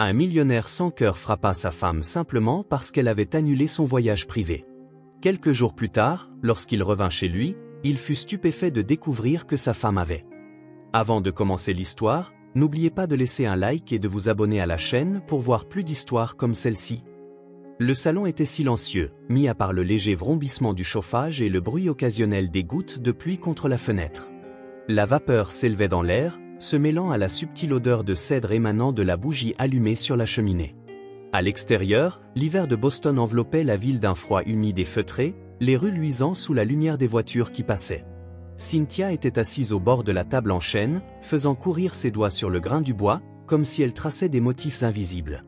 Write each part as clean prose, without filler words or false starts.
Un millionnaire sans cœur frappa sa femme simplement parce qu'elle avait annulé son voyage privé. Quelques jours plus tard, lorsqu'il revint chez lui, il fut stupéfait de découvrir que sa femme avait. Avant de commencer l'histoire, n'oubliez pas de laisser un like et de vous abonner à la chaîne pour voir plus d'histoires comme celle-ci. Le salon était silencieux, mis à part le léger vrombissement du chauffage et le bruit occasionnel des gouttes de pluie contre la fenêtre. La vapeur s'élevait dans l'air, se mêlant à la subtile odeur de cèdre émanant de la bougie allumée sur la cheminée. À l'extérieur, l'hiver de Boston enveloppait la ville d'un froid humide et feutré, les rues luisant sous la lumière des voitures qui passaient. Cynthia était assise au bord de la table en chêne, faisant courir ses doigts sur le grain du bois, comme si elle traçait des motifs invisibles.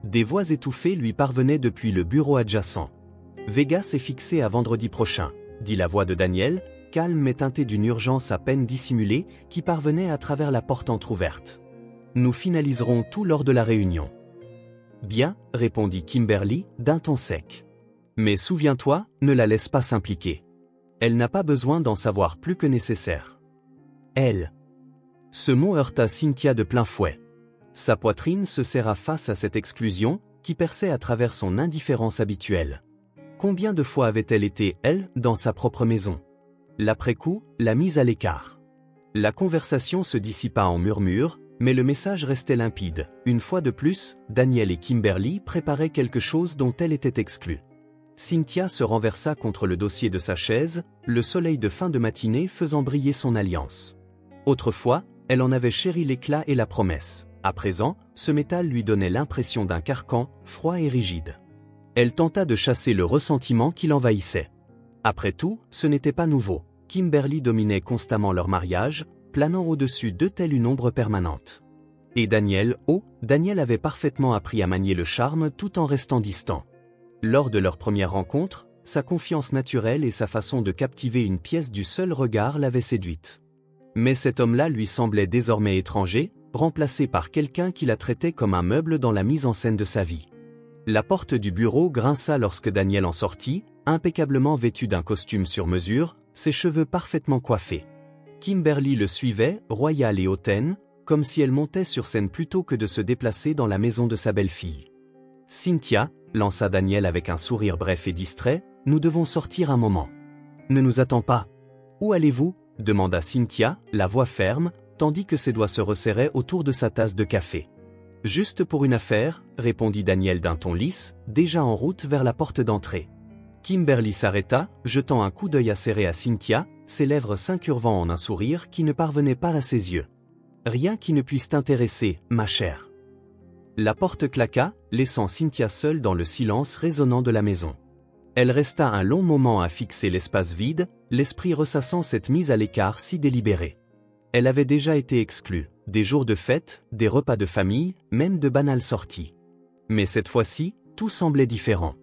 Des voix étouffées lui parvenaient depuis le bureau adjacent. « Vegas est fixé à vendredi prochain », dit la voix de Daniel, calme mais teintée d'une urgence à peine dissimulée, qui parvenait à travers la porte entr'ouverte. « Nous finaliserons tout lors de la réunion. » « Bien, » répondit Kimberly, d'un ton sec. « Mais souviens-toi, ne la laisse pas s'impliquer. Elle n'a pas besoin d'en savoir plus que nécessaire. » Elle. Ce mot heurta Cynthia de plein fouet. Sa poitrine se serra face à cette exclusion, qui perçait à travers son indifférence habituelle. Combien de fois avait-elle été, elle, dans sa propre maison? L'après-coup, la mise à l'écart. La conversation se dissipa en murmures, mais le message restait limpide. Une fois de plus, Daniel et Kimberly préparaient quelque chose dont elle était exclue. Cynthia se renversa contre le dossier de sa chaise, le soleil de fin de matinée faisant briller son alliance. Autrefois, elle en avait chéri l'éclat et la promesse. À présent, ce métal lui donnait l'impression d'un carcan, froid et rigide. Elle tenta de chasser le ressentiment qui l'envahissait. Après tout, ce n'était pas nouveau. Kimberly dominait constamment leur mariage, planant au-dessus d'eux telle une ombre permanente. Et Daniel, Daniel avait parfaitement appris à manier le charme tout en restant distant. Lors de leur première rencontre, sa confiance naturelle et sa façon de captiver une pièce du seul regard l'avaient séduite. Mais cet homme-là lui semblait désormais étranger, remplacé par quelqu'un qui la traitait comme un meuble dans la mise en scène de sa vie. La porte du bureau grinça lorsque Daniel en sortit, impeccablement vêtu d'un costume sur mesure, ses cheveux parfaitement coiffés. Kimberly le suivait, royale et hautaine, comme si elle montait sur scène plutôt que de se déplacer dans la maison de sa belle-fille. « Cynthia », lança Daniel avec un sourire bref et distrait, « nous devons sortir un moment. »« Ne nous attends pas. »« Où allez-vous » demanda Cynthia, la voix ferme, tandis que ses doigts se resserraient autour de sa tasse de café. « Juste pour une affaire » répondit Daniel d'un ton lisse, déjà en route vers la porte d'entrée. Kimberly s'arrêta, jetant un coup d'œil acéré à Cynthia, ses lèvres s'incurvant en un sourire qui ne parvenait pas à ses yeux. « Rien qui ne puisse t'intéresser, ma chère. » La porte claqua, laissant Cynthia seule dans le silence résonnant de la maison. Elle resta un long moment à fixer l'espace vide, l'esprit ressassant cette mise à l'écart si délibérée. Elle avait déjà été exclue, des jours de fête, des repas de famille, même de banales sorties. Mais cette fois-ci, tout semblait différent.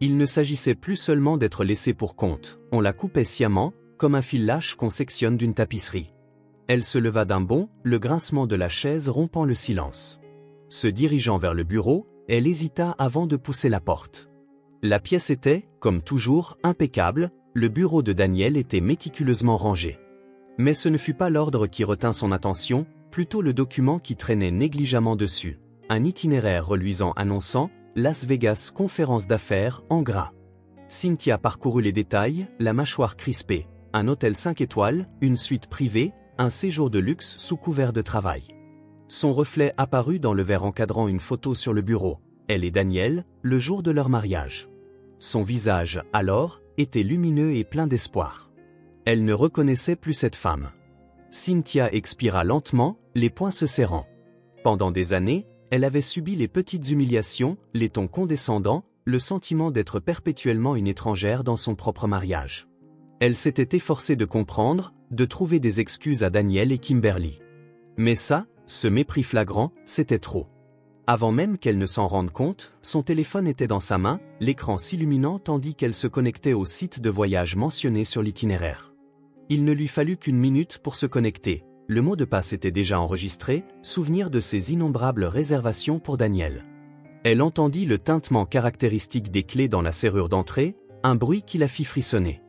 Il ne s'agissait plus seulement d'être laissée pour compte, on la coupait sciemment, comme un fil lâche qu'on sectionne d'une tapisserie. Elle se leva d'un bond, le grincement de la chaise rompant le silence. Se dirigeant vers le bureau, elle hésita avant de pousser la porte. La pièce était, comme toujours, impeccable, le bureau de Daniel était méticuleusement rangé. Mais ce ne fut pas l'ordre qui retint son attention, plutôt le document qui traînait négligemment dessus. Un itinéraire reluisant annonçant « Las Vegas conférence d'affaires » en gras. Cynthia parcourut les détails, la mâchoire crispée. Un hôtel 5 étoiles, une suite privée, un séjour de luxe sous couvert de travail. Son reflet apparut dans le verre encadrant une photo sur le bureau. Elle et Daniel, le jour de leur mariage. Son visage, alors, était lumineux et plein d'espoir. Elle ne reconnaissait plus cette femme. Cynthia expira lentement, les poings se serrant. Pendant des années, elle avait subi les petites humiliations, les tons condescendants, le sentiment d'être perpétuellement une étrangère dans son propre mariage. Elle s'était efforcée de comprendre, de trouver des excuses à Daniel et Kimberly. Mais ça, ce mépris flagrant, c'était trop. Avant même qu'elle ne s'en rende compte, son téléphone était dans sa main, l'écran s'illuminant tandis qu'elle se connectait au site de voyage mentionné sur l'itinéraire. Il ne lui fallut qu'une minute pour se connecter. Le mot de passe était déjà enregistré, souvenir de ses innombrables réservations pour Daniel. Elle entendit le tintement caractéristique des clés dans la serrure d'entrée, un bruit qui la fit frissonner.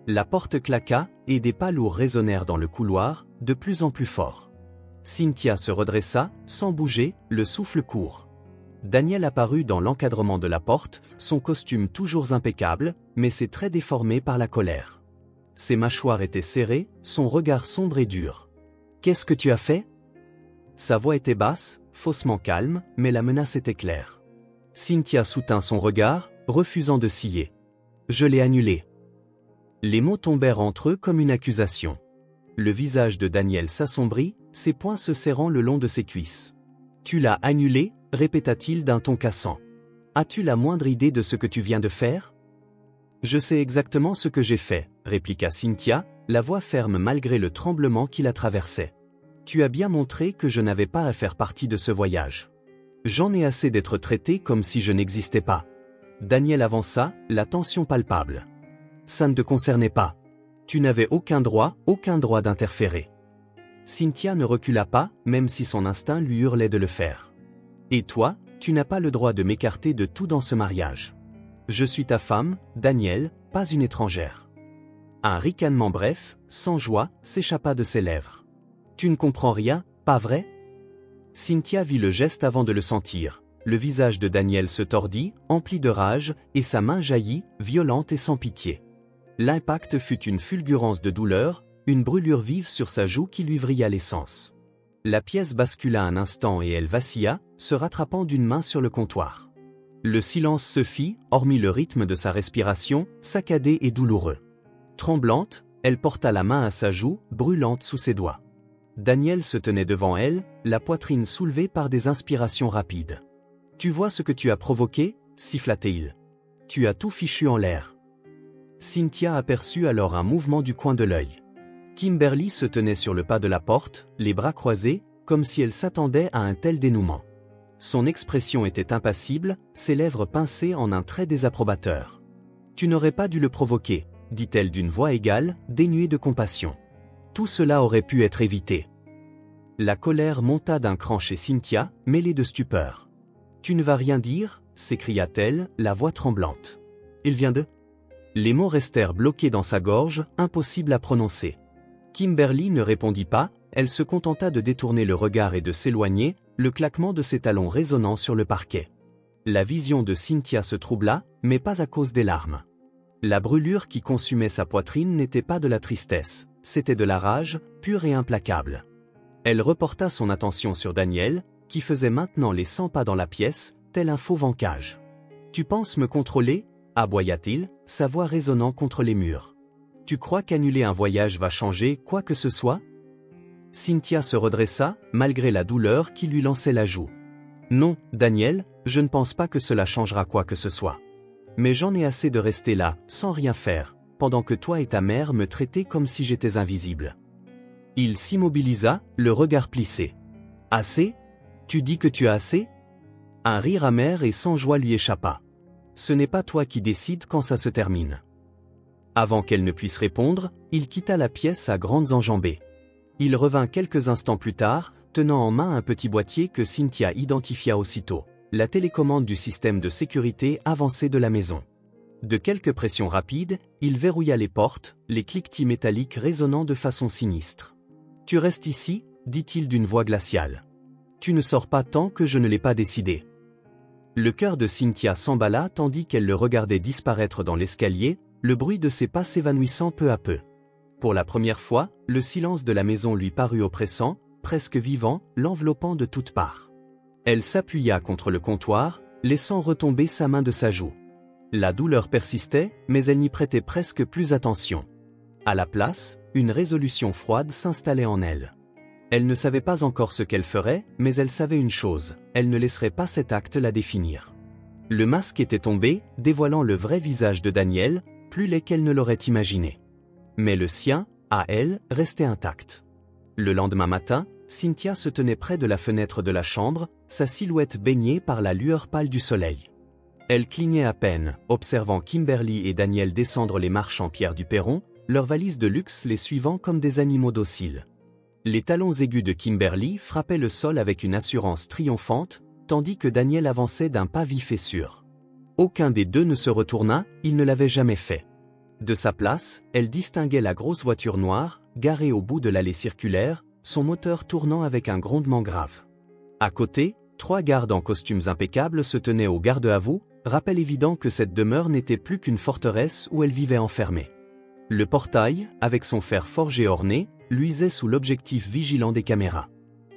La porte claqua, et des pas lourds résonnèrent dans le couloir, de plus en plus fort. Cynthia se redressa, sans bouger, le souffle court. Daniel apparut dans l'encadrement de la porte, son costume toujours impeccable, mais ses traits déformés par la colère. Ses mâchoires étaient serrées, son regard sombre et dur. « Qu'est-ce que tu as fait ?» Sa voix était basse, faussement calme, mais la menace était claire. Cynthia soutint son regard, refusant de scier. « Je l'ai annulé. » Les mots tombèrent entre eux comme une accusation. Le visage de Daniel s'assombrit, ses poings se serrant le long de ses cuisses. « Tu l'as annulé ?» répéta-t-il d'un ton cassant. « As-tu la moindre idée de ce que tu viens de faire ?»« Je sais exactement ce que j'ai fait, » répliqua Cynthia, la voix ferme malgré le tremblement qui la traversait. « Tu as bien montré que je n'avais pas à faire partie de ce voyage. J'en ai assez d'être traité comme si je n'existais pas. » Daniel avança, la tension palpable. « Ça ne te concernait pas. Tu n'avais aucun droit d'interférer. » Cynthia ne recula pas, même si son instinct lui hurlait de le faire. « Et toi, tu n'as pas le droit de m'écarter de tout dans ce mariage. Je suis ta femme, Daniel, pas une étrangère. » Un ricanement bref, sans joie, s'échappa de ses lèvres. « Tu ne comprends rien, pas vrai ?» Cynthia vit le geste avant de le sentir. Le visage de Daniel se tordit, empli de rage, et sa main jaillit, violente et sans pitié. L'impact fut une fulgurance de douleur, une brûlure vive sur sa joue qui lui vrilla l'essence. La pièce bascula un instant et elle vacilla, se rattrapant d'une main sur le comptoir. Le silence se fit, hormis le rythme de sa respiration, saccadé et douloureux. Tremblante, elle porta la main à sa joue, brûlante sous ses doigts. Daniel se tenait devant elle, la poitrine soulevée par des inspirations rapides. « Tu vois ce que tu as provoqué ?» siffla-t-il. « Tu as tout fichu en l'air. » Cynthia aperçut alors un mouvement du coin de l'œil. Kimberly se tenait sur le pas de la porte, les bras croisés, comme si elle s'attendait à un tel dénouement. Son expression était impassible, ses lèvres pincées en un trait désapprobateur. « Tu n'aurais pas dû le provoquer, » dit-elle d'une voix égale, dénuée de compassion. « Tout cela aurait pu être évité. » La colère monta d'un cran chez Cynthia, mêlée de stupeur. « Tu ne vas rien dire ?» s'écria-t-elle, la voix tremblante. « Il vient de... » Les mots restèrent bloqués dans sa gorge, impossibles à prononcer. Kimberly ne répondit pas, elle se contenta de détourner le regard et de s'éloigner, le claquement de ses talons résonnant sur le parquet. La vision de Cynthia se troubla, mais pas à cause des larmes. La brûlure qui consumait sa poitrine n'était pas de la tristesse, c'était de la rage, pure et implacable. Elle reporta son attention sur Daniel, qui faisait maintenant les 100 pas dans la pièce, tel un faux vent-cage. « Tu penses me contrôler ?» aboya-t-il, sa voix résonnant contre les murs. « Tu crois qu'annuler un voyage va changer quoi que ce soit ?» Cynthia se redressa, malgré la douleur qui lui lançait la joue. « Non, Daniel, je ne pense pas que cela changera quoi que ce soit. Mais j'en ai assez de rester là, sans rien faire, pendant que toi et ta mère me traitaient comme si j'étais invisible. » Il s'immobilisa, le regard plissé. « Assez ? Tu dis que tu as assez ?» Un rire amer et sans joie lui échappa. « Ce n'est pas toi qui décides quand ça se termine. » Avant qu'elle ne puisse répondre, il quitta la pièce à grandes enjambées. Il revint quelques instants plus tard, tenant en main un petit boîtier que Cynthia identifia aussitôt, la télécommande du système de sécurité avancé de la maison. De quelques pressions rapides, il verrouilla les portes, les cliquetis métalliques résonnant de façon sinistre. « Tu restes ici ?» dit-il d'une voix glaciale. « Tu ne sors pas tant que je ne l'ai pas décidé. » Le cœur de Cynthia s'emballa tandis qu'elle le regardait disparaître dans l'escalier, le bruit de ses pas s'évanouissant peu à peu. Pour la première fois, le silence de la maison lui parut oppressant, presque vivant, l'enveloppant de toutes parts. Elle s'appuya contre le comptoir, laissant retomber sa main de sa joue. La douleur persistait, mais elle n'y prêtait presque plus attention. À la place, une résolution froide s'installait en elle. Elle ne savait pas encore ce qu'elle ferait, mais elle savait une chose, elle ne laisserait pas cet acte la définir. Le masque était tombé, dévoilant le vrai visage de Daniel, plus laid qu'elle ne l'aurait imaginé. Mais le sien, à elle, restait intact. Le lendemain matin, Cynthia se tenait près de la fenêtre de la chambre, sa silhouette baignée par la lueur pâle du soleil. Elle clignait à peine, observant Kimberly et Daniel descendre les marches en pierre du perron, leurs valises de luxe les suivant comme des animaux dociles. Les talons aigus de Kimberly frappaient le sol avec une assurance triomphante, tandis que Daniel avançait d'un pas vif et sûr. Aucun des deux ne se retourna, il ne l'avait jamais fait. De sa place, elle distinguait la grosse voiture noire, garée au bout de l'allée circulaire, son moteur tournant avec un grondement grave. À côté, 3 gardes en costumes impeccables se tenaient au garde à vous, rappel évident que cette demeure n'était plus qu'une forteresse où elle vivait enfermée. Le portail, avec son fer forgé orné, luisait sous l'objectif vigilant des caméras.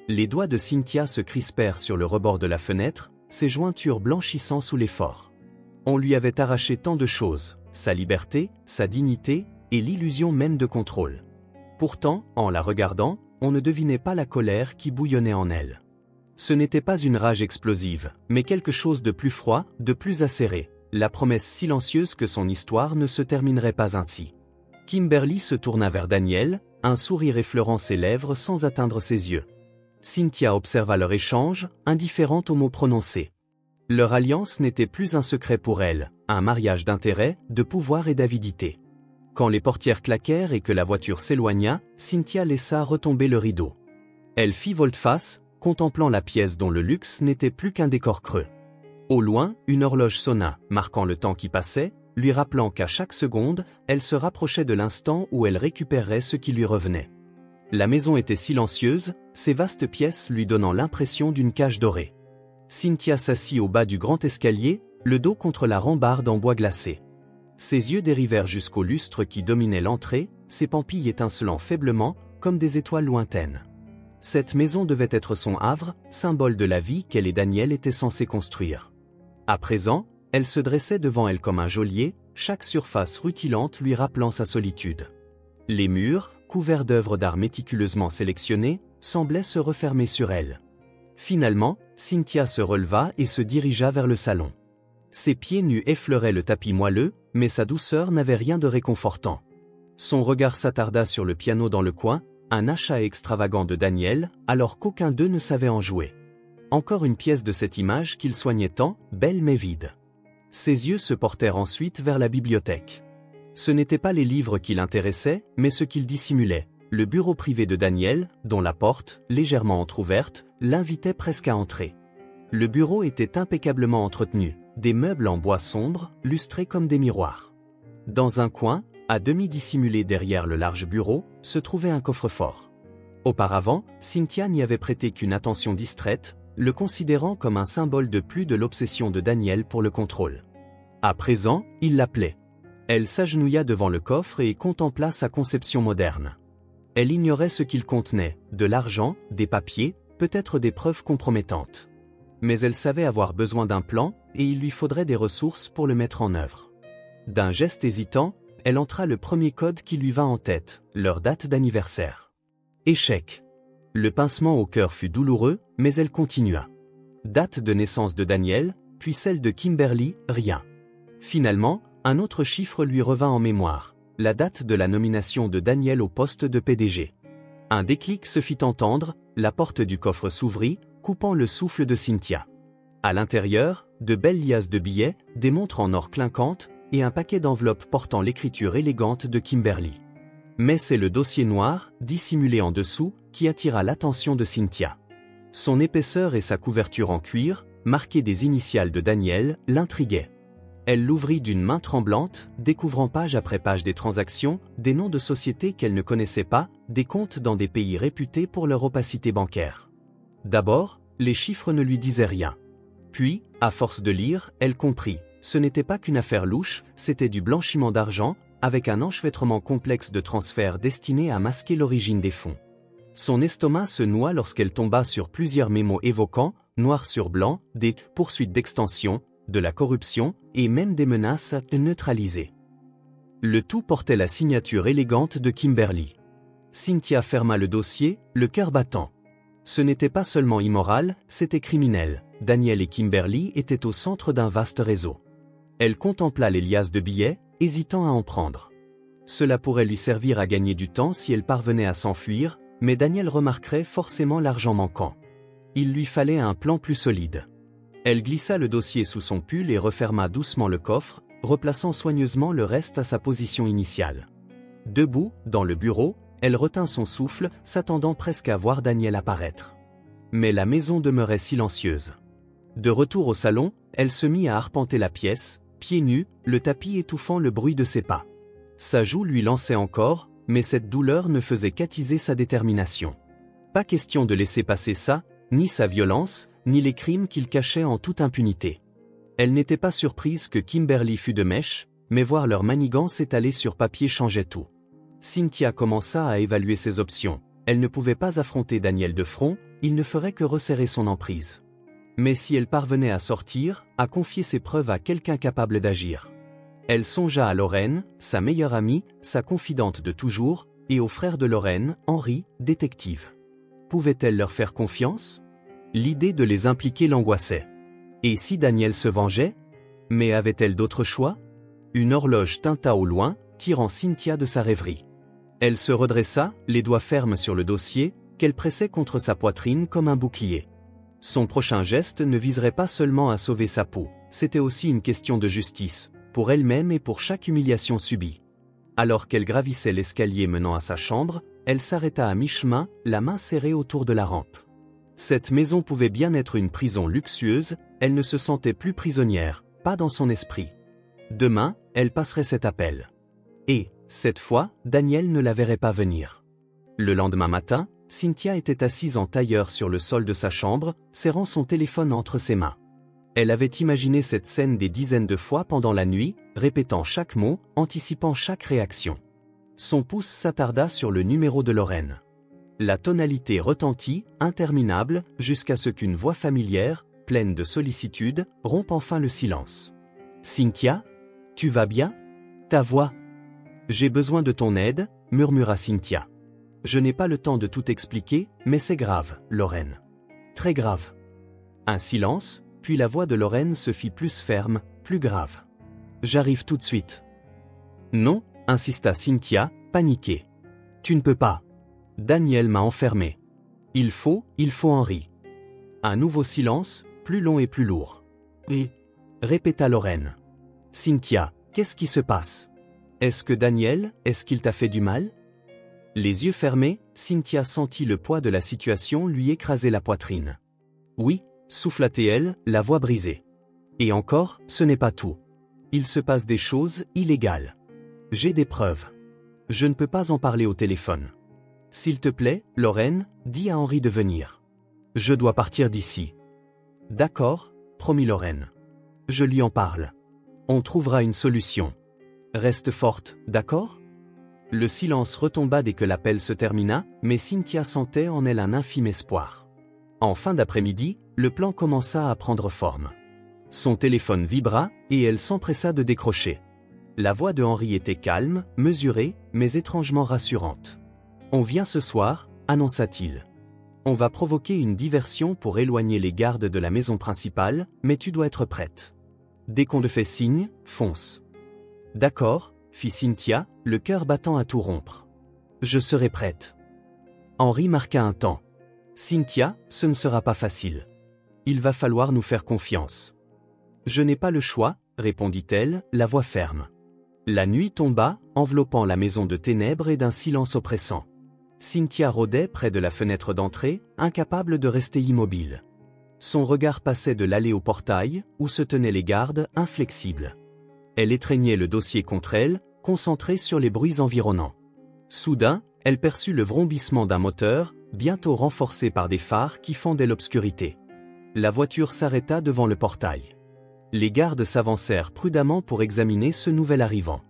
Les doigts de Cynthia se crispèrent sur le rebord de la fenêtre, ses jointures blanchissant sous l'effort. On lui avait arraché tant de choses, sa liberté, sa dignité, et l'illusion même de contrôle. Pourtant, en la regardant, on ne devinait pas la colère qui bouillonnait en elle. Ce n'était pas une rage explosive, mais quelque chose de plus froid, de plus acéré, la promesse silencieuse que son histoire ne se terminerait pas ainsi. Kimberly se tourna vers Daniel, un sourire effleurant ses lèvres sans atteindre ses yeux. Cynthia observa leur échange, indifférente aux mots prononcés. Leur alliance n'était plus un secret pour elle, un mariage d'intérêt, de pouvoir et d'avidité. Quand les portières claquèrent et que la voiture s'éloigna, Cynthia laissa retomber le rideau. Elle fit volte-face, contemplant la pièce dont le luxe n'était plus qu'un décor creux. Au loin, une horloge sonna, marquant le temps qui passait, lui rappelant qu'à chaque seconde, elle se rapprochait de l'instant où elle récupérerait ce qui lui revenait. La maison était silencieuse, ses vastes pièces lui donnant l'impression d'une cage dorée. Cynthia s'assit au bas du grand escalier, le dos contre la rambarde en bois glacé. Ses yeux dérivèrent jusqu'au lustre qui dominait l'entrée, ses pampilles étincelant faiblement, comme des étoiles lointaines. Cette maison devait être son havre, symbole de la vie qu'elle et Daniel étaient censés construire. À présent, elle se dressait devant elle comme un geôlier, chaque surface rutilante lui rappelant sa solitude. Les murs, couverts d'œuvres d'art méticuleusement sélectionnées, semblaient se refermer sur elle. Finalement, Cynthia se releva et se dirigea vers le salon. Ses pieds nus effleuraient le tapis moelleux, mais sa douceur n'avait rien de réconfortant. Son regard s'attarda sur le piano dans le coin, un achat extravagant de Daniel, alors qu'aucun d'eux ne savait en jouer. Encore une pièce de cette image qu'il soignait tant, belle mais vide. Ses yeux se portèrent ensuite vers la bibliothèque. Ce n'étaient pas les livres qui l'intéressaient, mais ce qu'ils dissimulaient. Le bureau privé de Daniel, dont la porte, légèrement entr'ouverte, l'invitait presque à entrer. Le bureau était impeccablement entretenu, des meubles en bois sombre, lustrés comme des miroirs. Dans un coin, à demi dissimulé derrière le large bureau, se trouvait un coffre-fort. Auparavant, Cynthia n'y avait prêté qu'une attention distraite, le considérant comme un symbole de plus de l'obsession de Daniel pour le contrôle. À présent, il l'appelait. Elle s'agenouilla devant le coffre et contempla sa conception moderne. Elle ignorait ce qu'il contenait, de l'argent, des papiers, peut-être des preuves compromettantes. Mais elle savait avoir besoin d'un plan, et il lui faudrait des ressources pour le mettre en œuvre. D'un geste hésitant, elle entra le premier code qui lui vint en tête, leur date d'anniversaire. Échec. Le pincement au cœur fut douloureux, mais elle continua. Date de naissance de Daniel, puis celle de Kimberly, rien. Finalement, un autre chiffre lui revint en mémoire, la date de la nomination de Daniel au poste de PDG. Un déclic se fit entendre, la porte du coffre s'ouvrit, coupant le souffle de Cynthia. À l'intérieur, de belles liasses de billets, des montres en or clinquantes, et un paquet d'enveloppes portant l'écriture élégante de Kimberly. Mais c'est le dossier noir, dissimulé en dessous, qui attira l'attention de Cynthia. Son épaisseur et sa couverture en cuir, marquée des initiales de Daniel, l'intriguaient. Elle l'ouvrit d'une main tremblante, découvrant page après page des transactions, des noms de sociétés qu'elle ne connaissait pas, des comptes dans des pays réputés pour leur opacité bancaire. D'abord, les chiffres ne lui disaient rien. Puis, à force de lire, elle comprit. Ce n'était pas qu'une affaire louche, c'était du blanchiment d'argent, avec un enchevêtrement complexe de transferts destinés à masquer l'origine des fonds. Son estomac se noua lorsqu'elle tomba sur plusieurs mémos évoquant, noir sur blanc, des poursuites d'extension, de la corruption, et même des menaces à neutraliser. Le tout portait la signature élégante de Kimberly. Cynthia ferma le dossier, le cœur battant. Ce n'était pas seulement immoral, c'était criminel. Daniel et Kimberly étaient au centre d'un vaste réseau. Elle contempla les liasses de billets, hésitant à en prendre. Cela pourrait lui servir à gagner du temps si elle parvenait à s'enfuir, mais Daniel remarquerait forcément l'argent manquant. Il lui fallait un plan plus solide. Elle glissa le dossier sous son pull et referma doucement le coffre, replaçant soigneusement le reste à sa position initiale. Debout, dans le bureau, elle retint son souffle, s'attendant presque à voir Daniel apparaître. Mais la maison demeurait silencieuse. De retour au salon, elle se mit à arpenter la pièce, pieds nus, le tapis étouffant le bruit de ses pas. Sa joue lui lançait encore, mais cette douleur ne faisait qu'attiser sa détermination. Pas question de laisser passer ça, ni sa violence, ni les crimes qu'il cachait en toute impunité. Elle n'était pas surprise que Kimberly fût de mèche, mais voir leur manigance étalée sur papier changeait tout. Cynthia commença à évaluer ses options. Elle ne pouvait pas affronter Daniel de front, il ne ferait que resserrer son emprise. Mais si elle parvenait à sortir, à confier ses preuves à quelqu'un capable d'agir. Elle songea à Lorraine, sa meilleure amie, sa confidente de toujours, et au frère de Lorraine, Henri, détective. Pouvait-elle leur faire confiance? L'idée de les impliquer l'angoissait. Et si Daniel se vengeait? Mais avait-elle d'autres choix? Une horloge tinta au loin, tirant Cynthia de sa rêverie. Elle se redressa, les doigts fermes sur le dossier, qu'elle pressait contre sa poitrine comme un bouclier. Son prochain geste ne viserait pas seulement à sauver sa peau, c'était aussi une question de justice, pour elle-même et pour chaque humiliation subie. Alors qu'elle gravissait l'escalier menant à sa chambre, elle s'arrêta à mi-chemin, la main serrée autour de la rampe. Cette maison pouvait bien être une prison luxueuse, elle ne se sentait plus prisonnière, pas dans son esprit. Demain, elle passerait cet appel. Et, cette fois, Daniel ne la verrait pas venir. Le lendemain matin, Cynthia était assise en tailleur sur le sol de sa chambre, serrant son téléphone entre ses mains. Elle avait imaginé cette scène des dizaines de fois pendant la nuit, répétant chaque mot, anticipant chaque réaction. Son pouce s'attarda sur le numéro de Lorraine. La tonalité retentit, interminable, jusqu'à ce qu'une voix familière, pleine de sollicitude, rompe enfin le silence. « Cynthia? Tu vas bien? Ta voix? »« J'ai besoin de ton aide, » murmura Cynthia. « Je n'ai pas le temps de tout expliquer, mais c'est grave, Lorraine. Très grave. » Un silence, puis la voix de Lorraine se fit plus ferme, plus grave. « J'arrive tout de suite. »« Non, » insista Cynthia, paniquée. « Tu ne peux pas. Daniel m'a enfermé. Il faut Henri. » Un nouveau silence, plus long et plus lourd. « Et » répéta Lorraine. « Cynthia, qu'est-ce qui se passe? Est-ce que Daniel, est-ce qu'il t'a fait du mal ?» Les yeux fermés, Cynthia sentit le poids de la situation lui écraser la poitrine. « Oui » souffla-t-elle, la voix brisée. « Et encore, ce n'est pas tout. Il se passe des choses illégales. J'ai des preuves. Je ne peux pas en parler au téléphone. S'il te plaît, Lorraine, dis à Henri de venir. Je dois partir d'ici. » « D'accord, promit Lorraine. Je lui en parle. On trouvera une solution. Reste forte, d'accord ? » Le silence retomba dès que l'appel se termina, mais Cynthia sentait en elle un infime espoir. En fin d'après-midi, le plan commença à prendre forme. Son téléphone vibra, et elle s'empressa de décrocher. La voix de Henri était calme, mesurée, mais étrangement rassurante. « On vient ce soir » annonça-t-il. « On va provoquer une diversion pour éloigner les gardes de la maison principale, mais tu dois être prête. Dès qu'on te fait signe, fonce. »« D'accord » fit Cynthia, le cœur battant à tout rompre. « Je serai prête. » Henri marqua un temps. « Cynthia, ce ne sera pas facile. Il va falloir nous faire confiance. »« Je n'ai pas le choix, » répondit-elle, la voix ferme. La nuit tomba, enveloppant la maison de ténèbres et d'un silence oppressant. Cynthia rôdait près de la fenêtre d'entrée, incapable de rester immobile. Son regard passait de l'allée au portail, où se tenaient les gardes, inflexibles. Elle étreignait le dossier contre elle, concentrée sur les bruits environnants. Soudain, elle perçut le vrombissement d'un moteur, bientôt renforcé par des phares qui fendaient l'obscurité. La voiture s'arrêta devant le portail. Les gardes s'avancèrent prudemment pour examiner ce nouvel arrivant.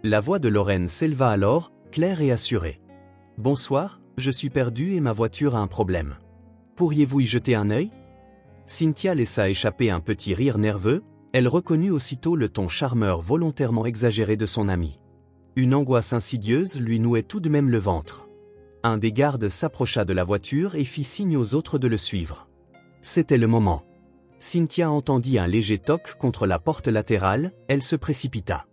La voix de Lorraine s'éleva alors, claire et assurée. « Bonsoir, je suis perdue et ma voiture a un problème. Pourriez-vous y jeter un œil ?» Cynthia laissa échapper un petit rire nerveux, elle reconnut aussitôt le ton charmeur volontairement exagéré de son ami. Une angoisse insidieuse lui nouait tout de même le ventre. Un des gardes s'approcha de la voiture et fit signe aux autres de le suivre. C'était le moment. Cynthia entendit un léger toc contre la porte latérale, elle se précipita.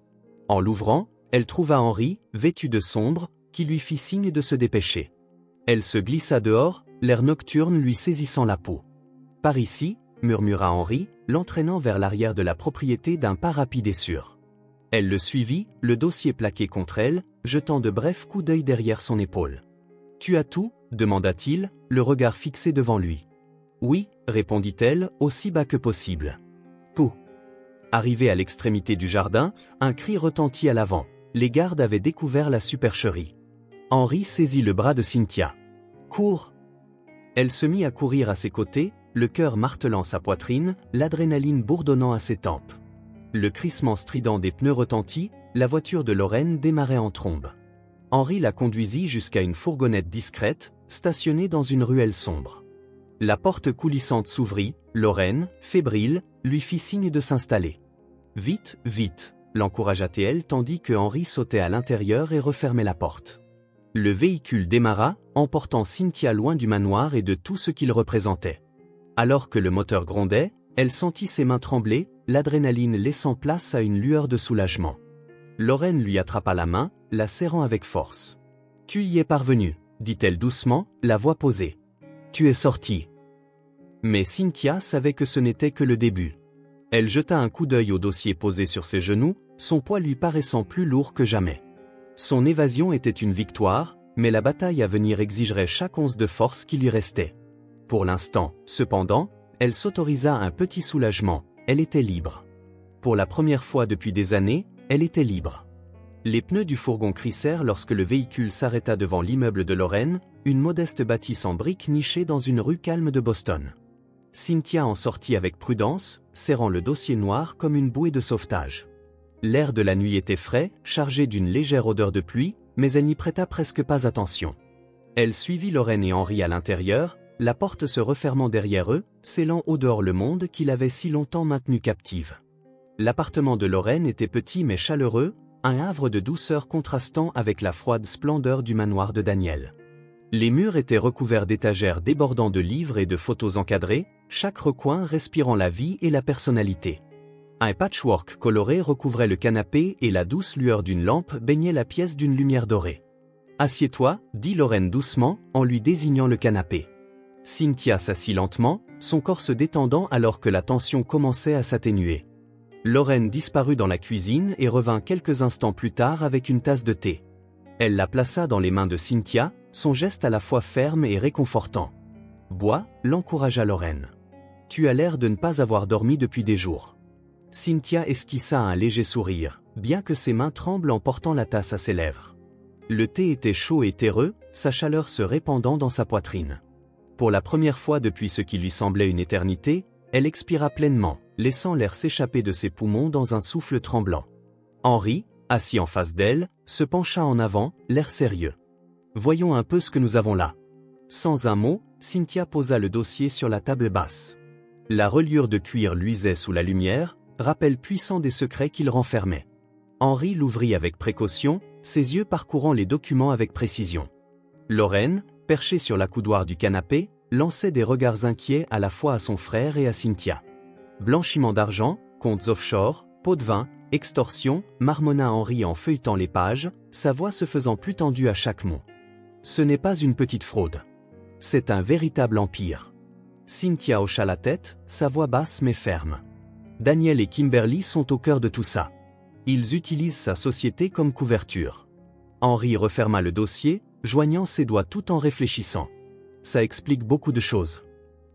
En l'ouvrant, elle trouva Henri, vêtu de sombre, qui lui fit signe de se dépêcher. Elle se glissa dehors, l'air nocturne lui saisissant la peau. « Par ici » murmura Henri, l'entraînant vers l'arrière de la propriété d'un pas rapide et sûr. Elle le suivit, le dossier plaqué contre elle, jetant de brefs coups d'œil derrière son épaule. « Tu as tout » demanda-t-il, le regard fixé devant lui. « Oui » répondit-elle, aussi bas que possible. « Pou » Arrivé à l'extrémité du jardin, un cri retentit à l'avant. Les gardes avaient découvert la supercherie. Henri saisit le bras de Cynthia. « Cours !» Elle se mit à courir à ses côtés, le cœur martelant sa poitrine, l'adrénaline bourdonnant à ses tempes. Le crissement strident des pneus retentit, la voiture de Lorraine démarrait en trombe. Henri la conduisit jusqu'à une fourgonnette discrète, stationnée dans une ruelle sombre. La porte coulissante s'ouvrit, Lorraine, fébrile, lui fit signe de s'installer. « Vite, vite !» l'encouragea-t-elle tandis que Henri sautait à l'intérieur et refermait la porte. Le véhicule démarra, emportant Cynthia loin du manoir et de tout ce qu'il représentait. Alors que le moteur grondait, elle sentit ses mains trembler, l'adrénaline laissant place à une lueur de soulagement. Lorraine lui attrapa la main, la serrant avec force. « Tu y es parvenu, dit-elle doucement, la voix posée. Tu es sorti. » Mais Cynthia savait que ce n'était que le début. Elle jeta un coup d'œil au dossier posé sur ses genoux, son poids lui paraissant plus lourd que jamais. Son évasion était une victoire, mais la bataille à venir exigerait chaque once de force qui lui restait. Pour l'instant, cependant, elle s'autorisa un petit soulagement, elle était libre. Pour la première fois depuis des années, elle était libre. Les pneus du fourgon crissèrent lorsque le véhicule s'arrêta devant l'immeuble de Lorraine, une modeste bâtisse en briques nichée dans une rue calme de Boston. Cynthia en sortit avec prudence, serrant le dossier noir comme une bouée de sauvetage. L'air de la nuit était frais, chargé d'une légère odeur de pluie, mais elle n'y prêta presque pas attention. Elle suivit Lorraine et Henri à l'intérieur, la porte se refermant derrière eux, scellant au dehors le monde qui l'avait si longtemps maintenue captive. L'appartement de Lorraine était petit mais chaleureux, un havre de douceur contrastant avec la froide splendeur du manoir de Daniel. Les murs étaient recouverts d'étagères débordant de livres et de photos encadrées, chaque recoin respirant la vie et la personnalité. Un patchwork coloré recouvrait le canapé et la douce lueur d'une lampe baignait la pièce d'une lumière dorée. « Assieds-toi, dit Lorraine doucement, en lui désignant le canapé. Cynthia s'assit lentement, son corps se détendant alors que la tension commençait à s'atténuer. Lorraine disparut dans la cuisine et revint quelques instants plus tard avec une tasse de thé. Elle la plaça dans les mains de Cynthia, son geste à la fois ferme et réconfortant. « Bois », l'encouragea Lorraine. « Tu as l'air de ne pas avoir dormi depuis des jours. » Cynthia esquissa un léger sourire, bien que ses mains tremblent en portant la tasse à ses lèvres. Le thé était chaud et terreux, sa chaleur se répandant dans sa poitrine. Pour la première fois depuis ce qui lui semblait une éternité, elle expira pleinement, laissant l'air s'échapper de ses poumons dans un souffle tremblant. Henri, assis en face d'elle, se pencha en avant, l'air sérieux. « Voyons un peu ce que nous avons là. » Sans un mot, Cynthia posa le dossier sur la table basse. La reliure de cuir luisait sous la lumière, rappel puissant des secrets qu'il renfermait. Henri l'ouvrit avec précaution, ses yeux parcourant les documents avec précision. Lorraine, perchée sur l'accoudoir du canapé, lançait des regards inquiets à la fois à son frère et à Cynthia. Blanchiment d'argent, comptes offshore, pots de vin, extorsion, marmonna Henri en feuilletant les pages, sa voix se faisant plus tendue à chaque mot. Ce n'est pas une petite fraude. C'est un véritable empire. Cynthia hocha la tête, sa voix basse mais ferme. Daniel et Kimberly sont au cœur de tout ça. Ils utilisent sa société comme couverture. Henri referma le dossier, joignant ses doigts tout en réfléchissant. Ça explique beaucoup de choses.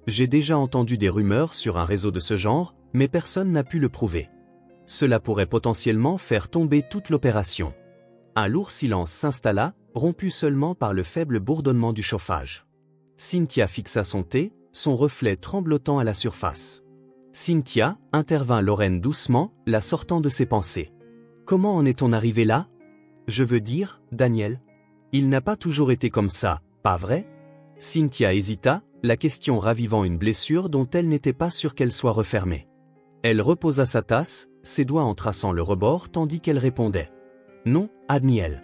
J'ai déjà entendu des rumeurs sur un réseau de ce genre, mais personne n'a pu le prouver. Cela pourrait potentiellement faire tomber toute l'opération. Un lourd silence s'installa, rompu seulement par le faible bourdonnement du chauffage. Cynthia fixa son thé, son reflet tremblotant à la surface. Cynthia, intervint Lorraine doucement, la sortant de ses pensées. Comment en est-on arrivé là? Je veux dire, Daniel. Il n'a pas toujours été comme ça, pas vrai? Cynthia hésita, la question ravivant une blessure dont elle n'était pas sûre qu'elle soit refermée. Elle reposa sa tasse, ses doigts en traçant le rebord tandis qu'elle répondait. Non, Daniel.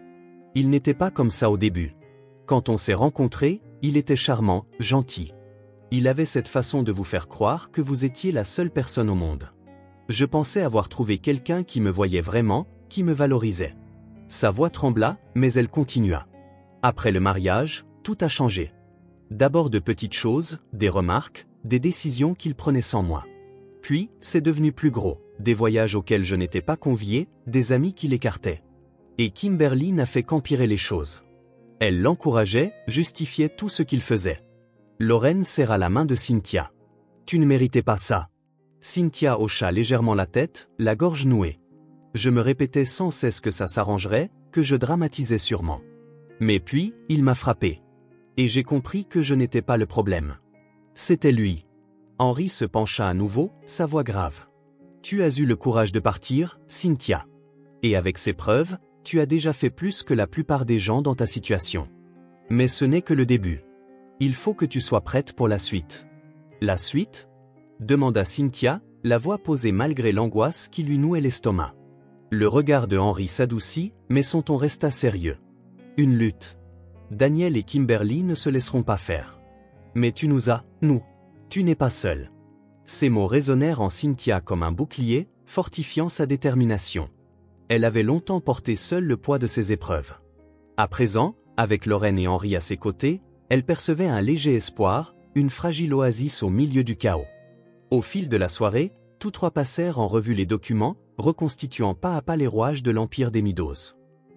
Il n'était pas comme ça au début. Quand on s'est rencontrés, il était charmant, gentil. Il avait cette façon de vous faire croire que vous étiez la seule personne au monde. Je pensais avoir trouvé quelqu'un qui me voyait vraiment, qui me valorisait. Sa voix trembla, mais elle continua. Après le mariage, tout a changé. D'abord de petites choses, des remarques, des décisions qu'il prenait sans moi. Puis, c'est devenu plus gros, des voyages auxquels je n'étais pas convié, des amis qui l'écartaient. Et Kimberly n'a fait qu'empirer les choses. Elle l'encourageait, justifiait tout ce qu'il faisait. Lorraine serra la main de Cynthia. « Tu ne méritais pas ça. » Cynthia hocha légèrement la tête, la gorge nouée. Je me répétais sans cesse que ça s'arrangerait, que je dramatisais sûrement. Mais puis, il m'a frappé. Et j'ai compris que je n'étais pas le problème. C'était lui. Henri se pencha à nouveau, sa voix grave. Tu as eu le courage de partir, Cynthia. Et avec ces preuves, tu as déjà fait plus que la plupart des gens dans ta situation. Mais ce n'est que le début. Il faut que tu sois prête pour la suite. La suite ? Demanda Cynthia, la voix posée malgré l'angoisse qui lui nouait l'estomac. Le regard de Henri s'adoucit, mais son ton resta sérieux. Une lutte. Daniel et Kimberly ne se laisseront pas faire. Mais tu nous as, nous. Tu n'es pas seul. Ces mots résonnèrent en Cynthia comme un bouclier, fortifiant sa détermination. Elle avait longtemps porté seule le poids de ses épreuves. À présent, avec Lorraine et Henri à ses côtés, elle percevait un léger espoir, une fragile oasis au milieu du chaos. Au fil de la soirée, tous trois passèrent en revue les documents, reconstituant pas à pas les rouages de l'empire des Meadows.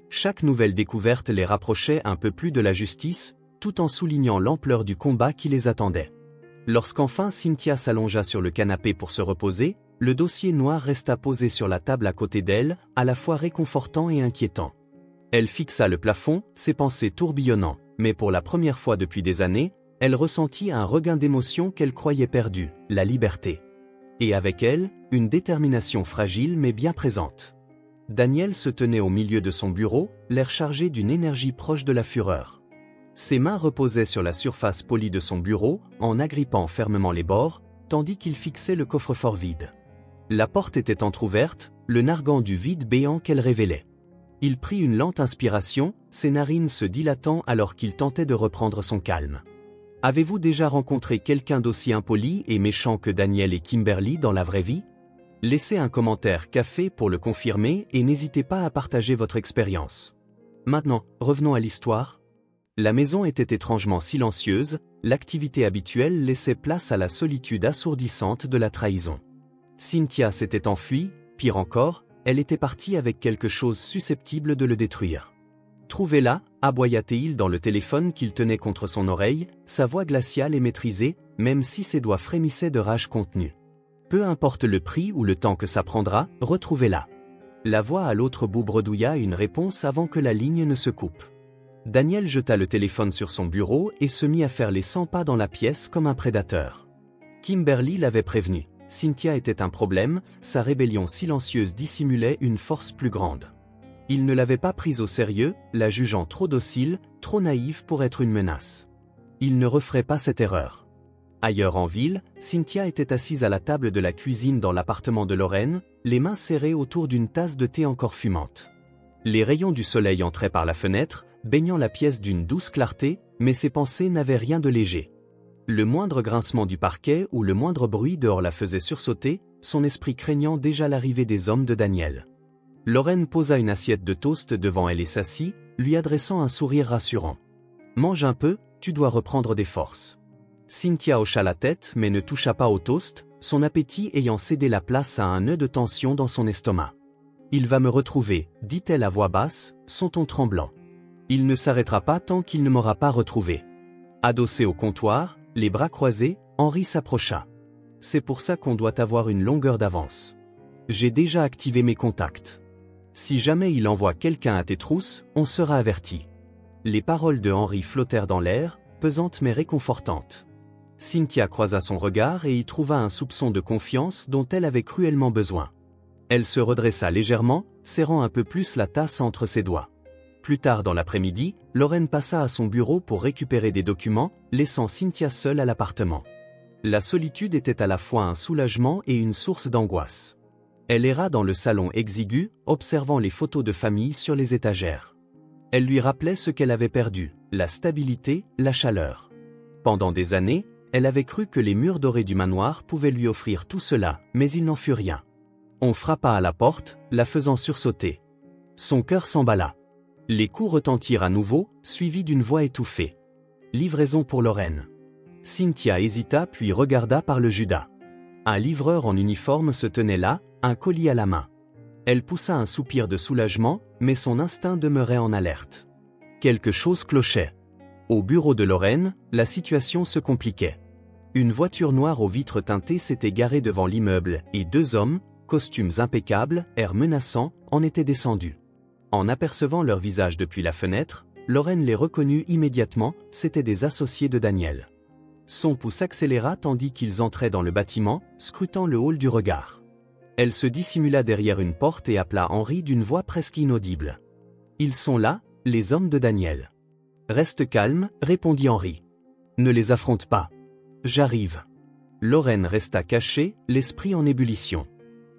Chaque nouvelle découverte les rapprochait un peu plus de la justice, tout en soulignant l'ampleur du combat qui les attendait. Lorsqu'enfin Cynthia s'allongea sur le canapé pour se reposer, le dossier noir resta posé sur la table à côté d'elle, à la fois réconfortant et inquiétant. Elle fixa le plafond, ses pensées tourbillonnant, mais pour la première fois depuis des années, elle ressentit un regain d'émotion qu'elle croyait perdue, la liberté. Et avec elle, une détermination fragile mais bien présente. Daniel se tenait au milieu de son bureau, l'air chargé d'une énergie proche de la fureur. Ses mains reposaient sur la surface polie de son bureau, en agrippant fermement les bords, tandis qu'il fixait le coffre-fort vide. La porte était entr'ouverte, le narguant du vide béant qu'elle révélait. Il prit une lente inspiration, ses narines se dilatant alors qu'il tentait de reprendre son calme. Avez-vous déjà rencontré quelqu'un d'aussi impoli et méchant que Daniel et Kimberly dans la vraie vie ? Laissez un commentaire café pour le confirmer et n'hésitez pas à partager votre expérience. Maintenant, revenons à l'histoire. La maison était étrangement silencieuse, l'activité habituelle laissait place à la solitude assourdissante de la trahison. Cynthia s'était enfuie, pire encore, elle était partie avec quelque chose susceptible de le détruire. Trouvez-la, aboya-t-il dans le téléphone qu'il tenait contre son oreille, sa voix glaciale et maîtrisée, même si ses doigts frémissaient de rage contenue. Peu importe le prix ou le temps que ça prendra, retrouvez-la. La voix à l'autre bout bredouilla une réponse avant que la ligne ne se coupe. Daniel jeta le téléphone sur son bureau et se mit à faire les 100 pas dans la pièce comme un prédateur. Kimberly l'avait prévenu. Cynthia était un problème, sa rébellion silencieuse dissimulait une force plus grande. Il ne l'avait pas prise au sérieux, la jugeant trop docile, trop naïve pour être une menace. Il ne referait pas cette erreur. Ailleurs en ville, Cynthia était assise à la table de la cuisine dans l'appartement de Lorraine, les mains serrées autour d'une tasse de thé encore fumante. Les rayons du soleil entraient par la fenêtre, baignant la pièce d'une douce clarté, mais ses pensées n'avaient rien de léger. Le moindre grincement du parquet ou le moindre bruit dehors la faisait sursauter, son esprit craignant déjà l'arrivée des hommes de Daniel. Lorraine posa une assiette de toast devant elle et s'assit, lui adressant un sourire rassurant. « Mange un peu, tu dois reprendre des forces. » Cynthia hocha la tête mais ne toucha pas au toast, son appétit ayant cédé la place à un nœud de tension dans son estomac. « Il va me retrouver, dit-elle à voix basse, son ton tremblant. Il ne s'arrêtera pas tant qu'il ne m'aura pas retrouvé. » Adossé au comptoir, les bras croisés, Henri s'approcha. « C'est pour ça qu'on doit avoir une longueur d'avance. J'ai déjà activé mes contacts. Si jamais il envoie quelqu'un à tes trousses, on sera averti. » Les paroles de Henri flottèrent dans l'air, pesantes mais réconfortantes. Cynthia croisa son regard et y trouva un soupçon de confiance dont elle avait cruellement besoin. Elle se redressa légèrement, serrant un peu plus la tasse entre ses doigts. Plus tard dans l'après-midi, Lorraine passa à son bureau pour récupérer des documents, laissant Cynthia seule à l'appartement. La solitude était à la fois un soulagement et une source d'angoisse. Elle erra dans le salon exigu, observant les photos de famille sur les étagères. Elle lui rappelait ce qu'elle avait perdu, la stabilité, la chaleur. Pendant des années, elle avait cru que les murs dorés du manoir pouvaient lui offrir tout cela, mais il n'en fut rien. On frappa à la porte, la faisant sursauter. Son cœur s'emballa. Les coups retentirent à nouveau, suivis d'une voix étouffée. « Livraison pour Lorraine. » Cynthia hésita puis regarda par le judas. Un livreur en uniforme se tenait là, un colis à la main. Elle poussa un soupir de soulagement, mais son instinct demeurait en alerte. Quelque chose clochait. Au bureau de Lorraine, la situation se compliquait. Une voiture noire aux vitres teintées s'était garée devant l'immeuble et deux hommes, costumes impeccables, airs menaçants, en étaient descendus. En apercevant leur visage depuis la fenêtre, Lorraine les reconnut immédiatement, c'étaient des associés de Daniel. Son pouls s'accéléra tandis qu'ils entraient dans le bâtiment, scrutant le hall du regard. Elle se dissimula derrière une porte et appela Henry d'une voix presque inaudible. « Ils sont là, les hommes de Daniel. »« Reste calme, » répondit Henry. « Ne les affronte pas. »« J'arrive. » Lorraine resta cachée, l'esprit en ébullition.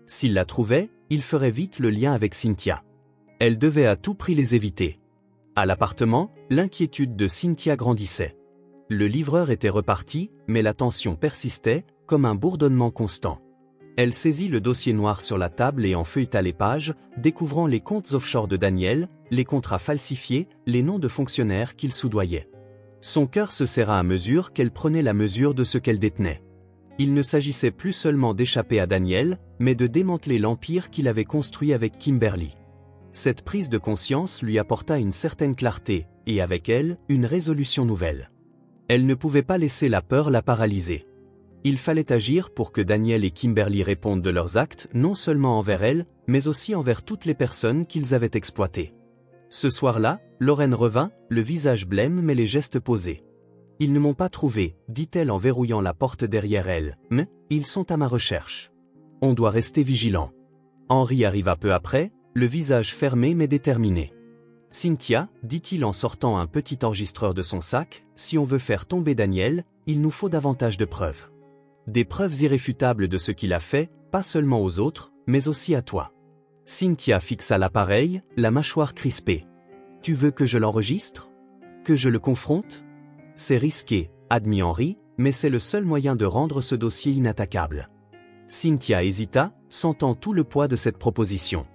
S'il la trouvait, il ferait vite le lien avec Cynthia. Elle devait à tout prix les éviter. À l'appartement, l'inquiétude de Cynthia grandissait. Le livreur était reparti, mais la tension persistait, comme un bourdonnement constant. Elle saisit le dossier noir sur la table et en feuilleta les pages, découvrant les comptes offshore de Daniel, les contrats falsifiés, les noms de fonctionnaires qu'il soudoyait. Son cœur se serra à mesure qu'elle prenait la mesure de ce qu'elle détenait. Il ne s'agissait plus seulement d'échapper à Daniel, mais de démanteler l'empire qu'il avait construit avec Kimberly. Cette prise de conscience lui apporta une certaine clarté, et avec elle, une résolution nouvelle. Elle ne pouvait pas laisser la peur la paralyser. Il fallait agir pour que Daniel et Kimberly répondent de leurs actes non seulement envers elle, mais aussi envers toutes les personnes qu'ils avaient exploitées. Ce soir-là, Lorraine revint, le visage blême mais les gestes posés. « Ils ne m'ont pas trouvé, » dit-elle en verrouillant la porte derrière elle, « mais ils sont à ma recherche. On doit rester vigilant. » Henry arriva peu après, le visage fermé mais déterminé. « Cynthia, » dit-il en sortant un petit enregistreur de son sac, « si on veut faire tomber Daniel, il nous faut davantage de preuves. Des preuves irréfutables de ce qu'il a fait, pas seulement aux autres, mais aussi à toi. » Cynthia fixa l'appareil, la mâchoire crispée. « Tu veux que je l'enregistre? Que je le confronte? C'est risqué, » admit Henry, mais c'est le seul moyen de rendre ce dossier inattaquable. Cynthia hésita, sentant tout le poids de cette proposition.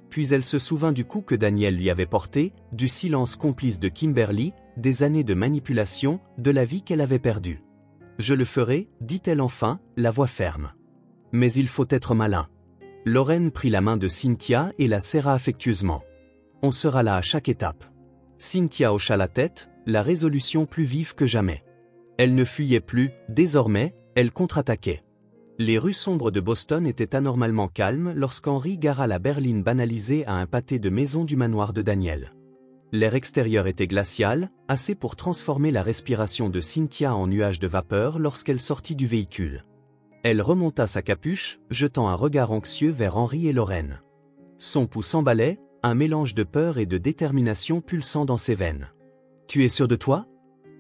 Puis elle se souvint du coup que Daniel lui avait porté, du silence complice de Kimberly, des années de manipulation, de la vie qu'elle avait perdue. « Je le ferai, » dit-elle enfin, la voix ferme. « Mais il faut être malin. » Lorraine prit la main de Cynthia et la serra affectueusement. « On sera là à chaque étape. » Cynthia hocha la tête, la résolution plus vive que jamais. Elle ne fuyait plus, désormais, elle contre-attaquait. Les rues sombres de Boston étaient anormalement calmes lorsqu'Henry gara la berline banalisée à un pâté de maison du manoir de Daniel. L'air extérieur était glacial, assez pour transformer la respiration de Cynthia en nuage de vapeur lorsqu'elle sortit du véhicule. Elle remonta sa capuche, jetant un regard anxieux vers Henry et Lorraine. Son pouls s'emballait, un mélange de peur et de détermination pulsant dans ses veines. « Tu es sûr de toi ?»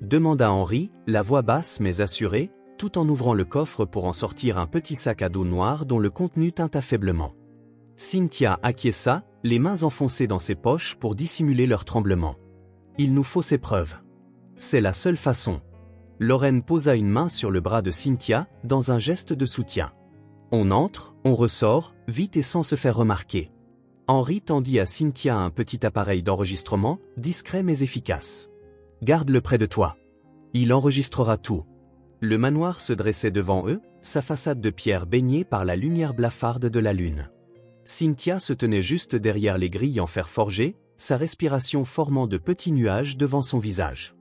demanda Henry, la voix basse mais assurée, tout en ouvrant le coffre pour en sortir un petit sac à dos noir dont le contenu tinta faiblement. Cynthia acquiesça, les mains enfoncées dans ses poches pour dissimuler leur tremblement. « Il nous faut ces preuves. C'est la seule façon. » Lorraine posa une main sur le bras de Cynthia, dans un geste de soutien. On entre, on ressort, vite et sans se faire remarquer. Henry tendit à Cynthia un petit appareil d'enregistrement, discret mais efficace. « Garde-le près de toi. Il enregistrera tout. » Le manoir se dressait devant eux, sa façade de pierre baignée par la lumière blafarde de la lune. Cynthia se tenait juste derrière les grilles en fer forgé, sa respiration formant de petits nuages devant son visage.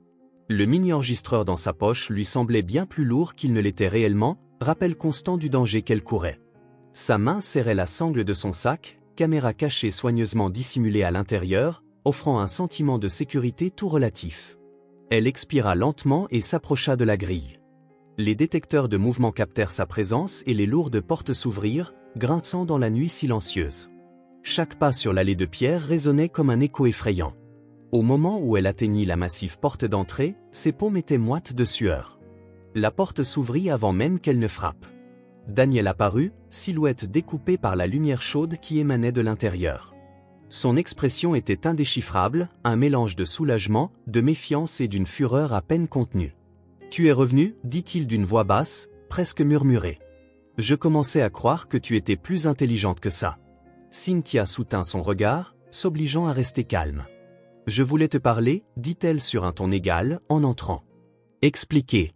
Le mini-enregistreur dans sa poche lui semblait bien plus lourd qu'il ne l'était réellement, rappel constant du danger qu'elle courait. Sa main serrait la sangle de son sac, caméra cachée soigneusement dissimulée à l'intérieur, offrant un sentiment de sécurité tout relatif. Elle expira lentement et s'approcha de la grille. Les détecteurs de mouvement captèrent sa présence et les lourdes portes s'ouvrirent, grinçant dans la nuit silencieuse. Chaque pas sur l'allée de pierre résonnait comme un écho effrayant. Au moment où elle atteignit la massive porte d'entrée, ses paumes étaient moites de sueur. La porte s'ouvrit avant même qu'elle ne frappe. Daniel apparut, silhouette découpée par la lumière chaude qui émanait de l'intérieur. Son expression était indéchiffrable, un mélange de soulagement, de méfiance et d'une fureur à peine contenue. « Tu es revenu » dit-il d'une voix basse, presque murmurée. « Je commençais à croire que tu étais plus intelligente que ça. » Cynthia soutint son regard, s'obligeant à rester calme. « Je voulais te parler » dit-elle sur un ton égal, en entrant. « Expliquez. »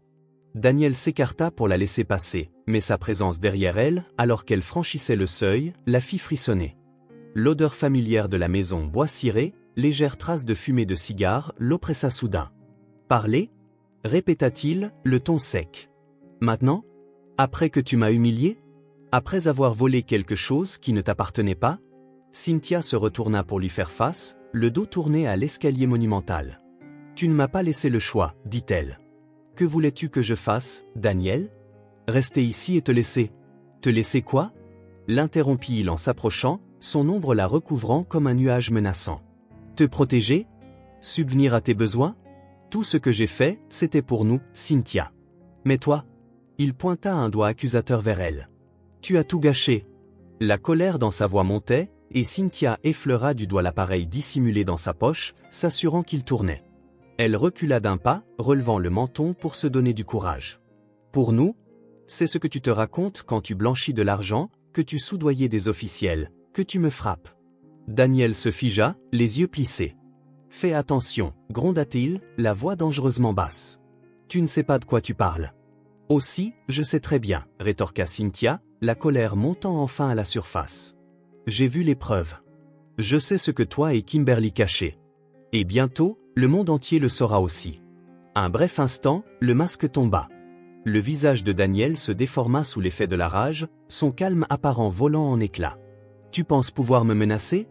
Daniel s'écarta pour la laisser passer, mais sa présence derrière elle, alors qu'elle franchissait le seuil, la fit frissonner. L'odeur familière de la maison bois ciré, légère trace de fumée de cigare, l'oppressa soudain. « Parler » répéta-t-il, le ton sec. « Maintenant ? Après que tu m'as humilié ? Après avoir volé quelque chose qui ne t'appartenait pas ?» Cynthia se retourna pour lui faire face, le dos tourné à l'escalier monumental. « Tu ne m'as pas laissé le choix, dit-elle. » Que voulais-tu que je fasse, Daniel? Rester ici et te laisser. Te laisser quoi? L'interrompit-il en s'approchant, son ombre la recouvrant comme un nuage menaçant. Te protéger? Subvenir à tes besoins? Tout ce que j'ai fait, c'était pour nous, Cynthia. Mais toi? Il pointa un doigt accusateur vers elle. Tu as tout gâché. La colère dans sa voix montait, et Cynthia effleura du doigt l'appareil dissimulé dans sa poche, s'assurant qu'il tournait. Elle recula d'un pas, relevant le menton pour se donner du courage. Pour nous? C'est ce que tu te racontes quand tu blanchis de l'argent, que tu soudoyais des officiels, que tu me frappes. Daniel se figea, les yeux plissés. Fais attention, gronda-t-il, la voix dangereusement basse. Tu ne sais pas de quoi tu parles. Aussi, je sais très bien, rétorqua Cynthia, la colère montant enfin à la surface. J'ai vu les preuves. Je sais ce que toi et Kimberly cachez. Et bientôt, le monde entier le saura aussi. Un bref instant, le masque tomba. Le visage de Daniel se déforma sous l'effet de la rage, son calme apparent volant en éclats. Tu penses pouvoir me menacer?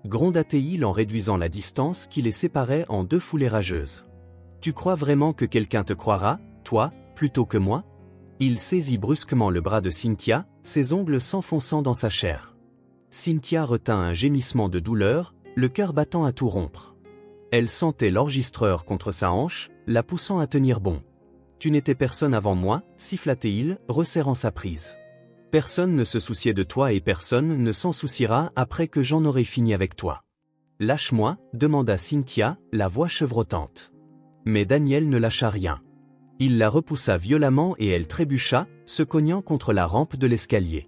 Gronda-t-il en réduisant la distance qui les séparait en deux foulées rageuses. Tu crois vraiment que quelqu'un te croira, toi, plutôt que moi? Il saisit brusquement le bras de Cynthia, ses ongles s'enfonçant dans sa chair. Cynthia retint un gémissement de douleur, le cœur battant à tout rompre. Elle sentait l'enregistreur contre sa hanche, la poussant à tenir bon. Tu n'étais personne avant moi, siffla-t-il, resserrant sa prise. Personne ne se souciait de toi et personne ne s'en souciera après que j'en aurai fini avec toi. Lâche-moi, demanda Cynthia, la voix chevrotante. Mais Daniel ne lâcha rien. Il la repoussa violemment et elle trébucha, se cognant contre la rampe de l'escalier.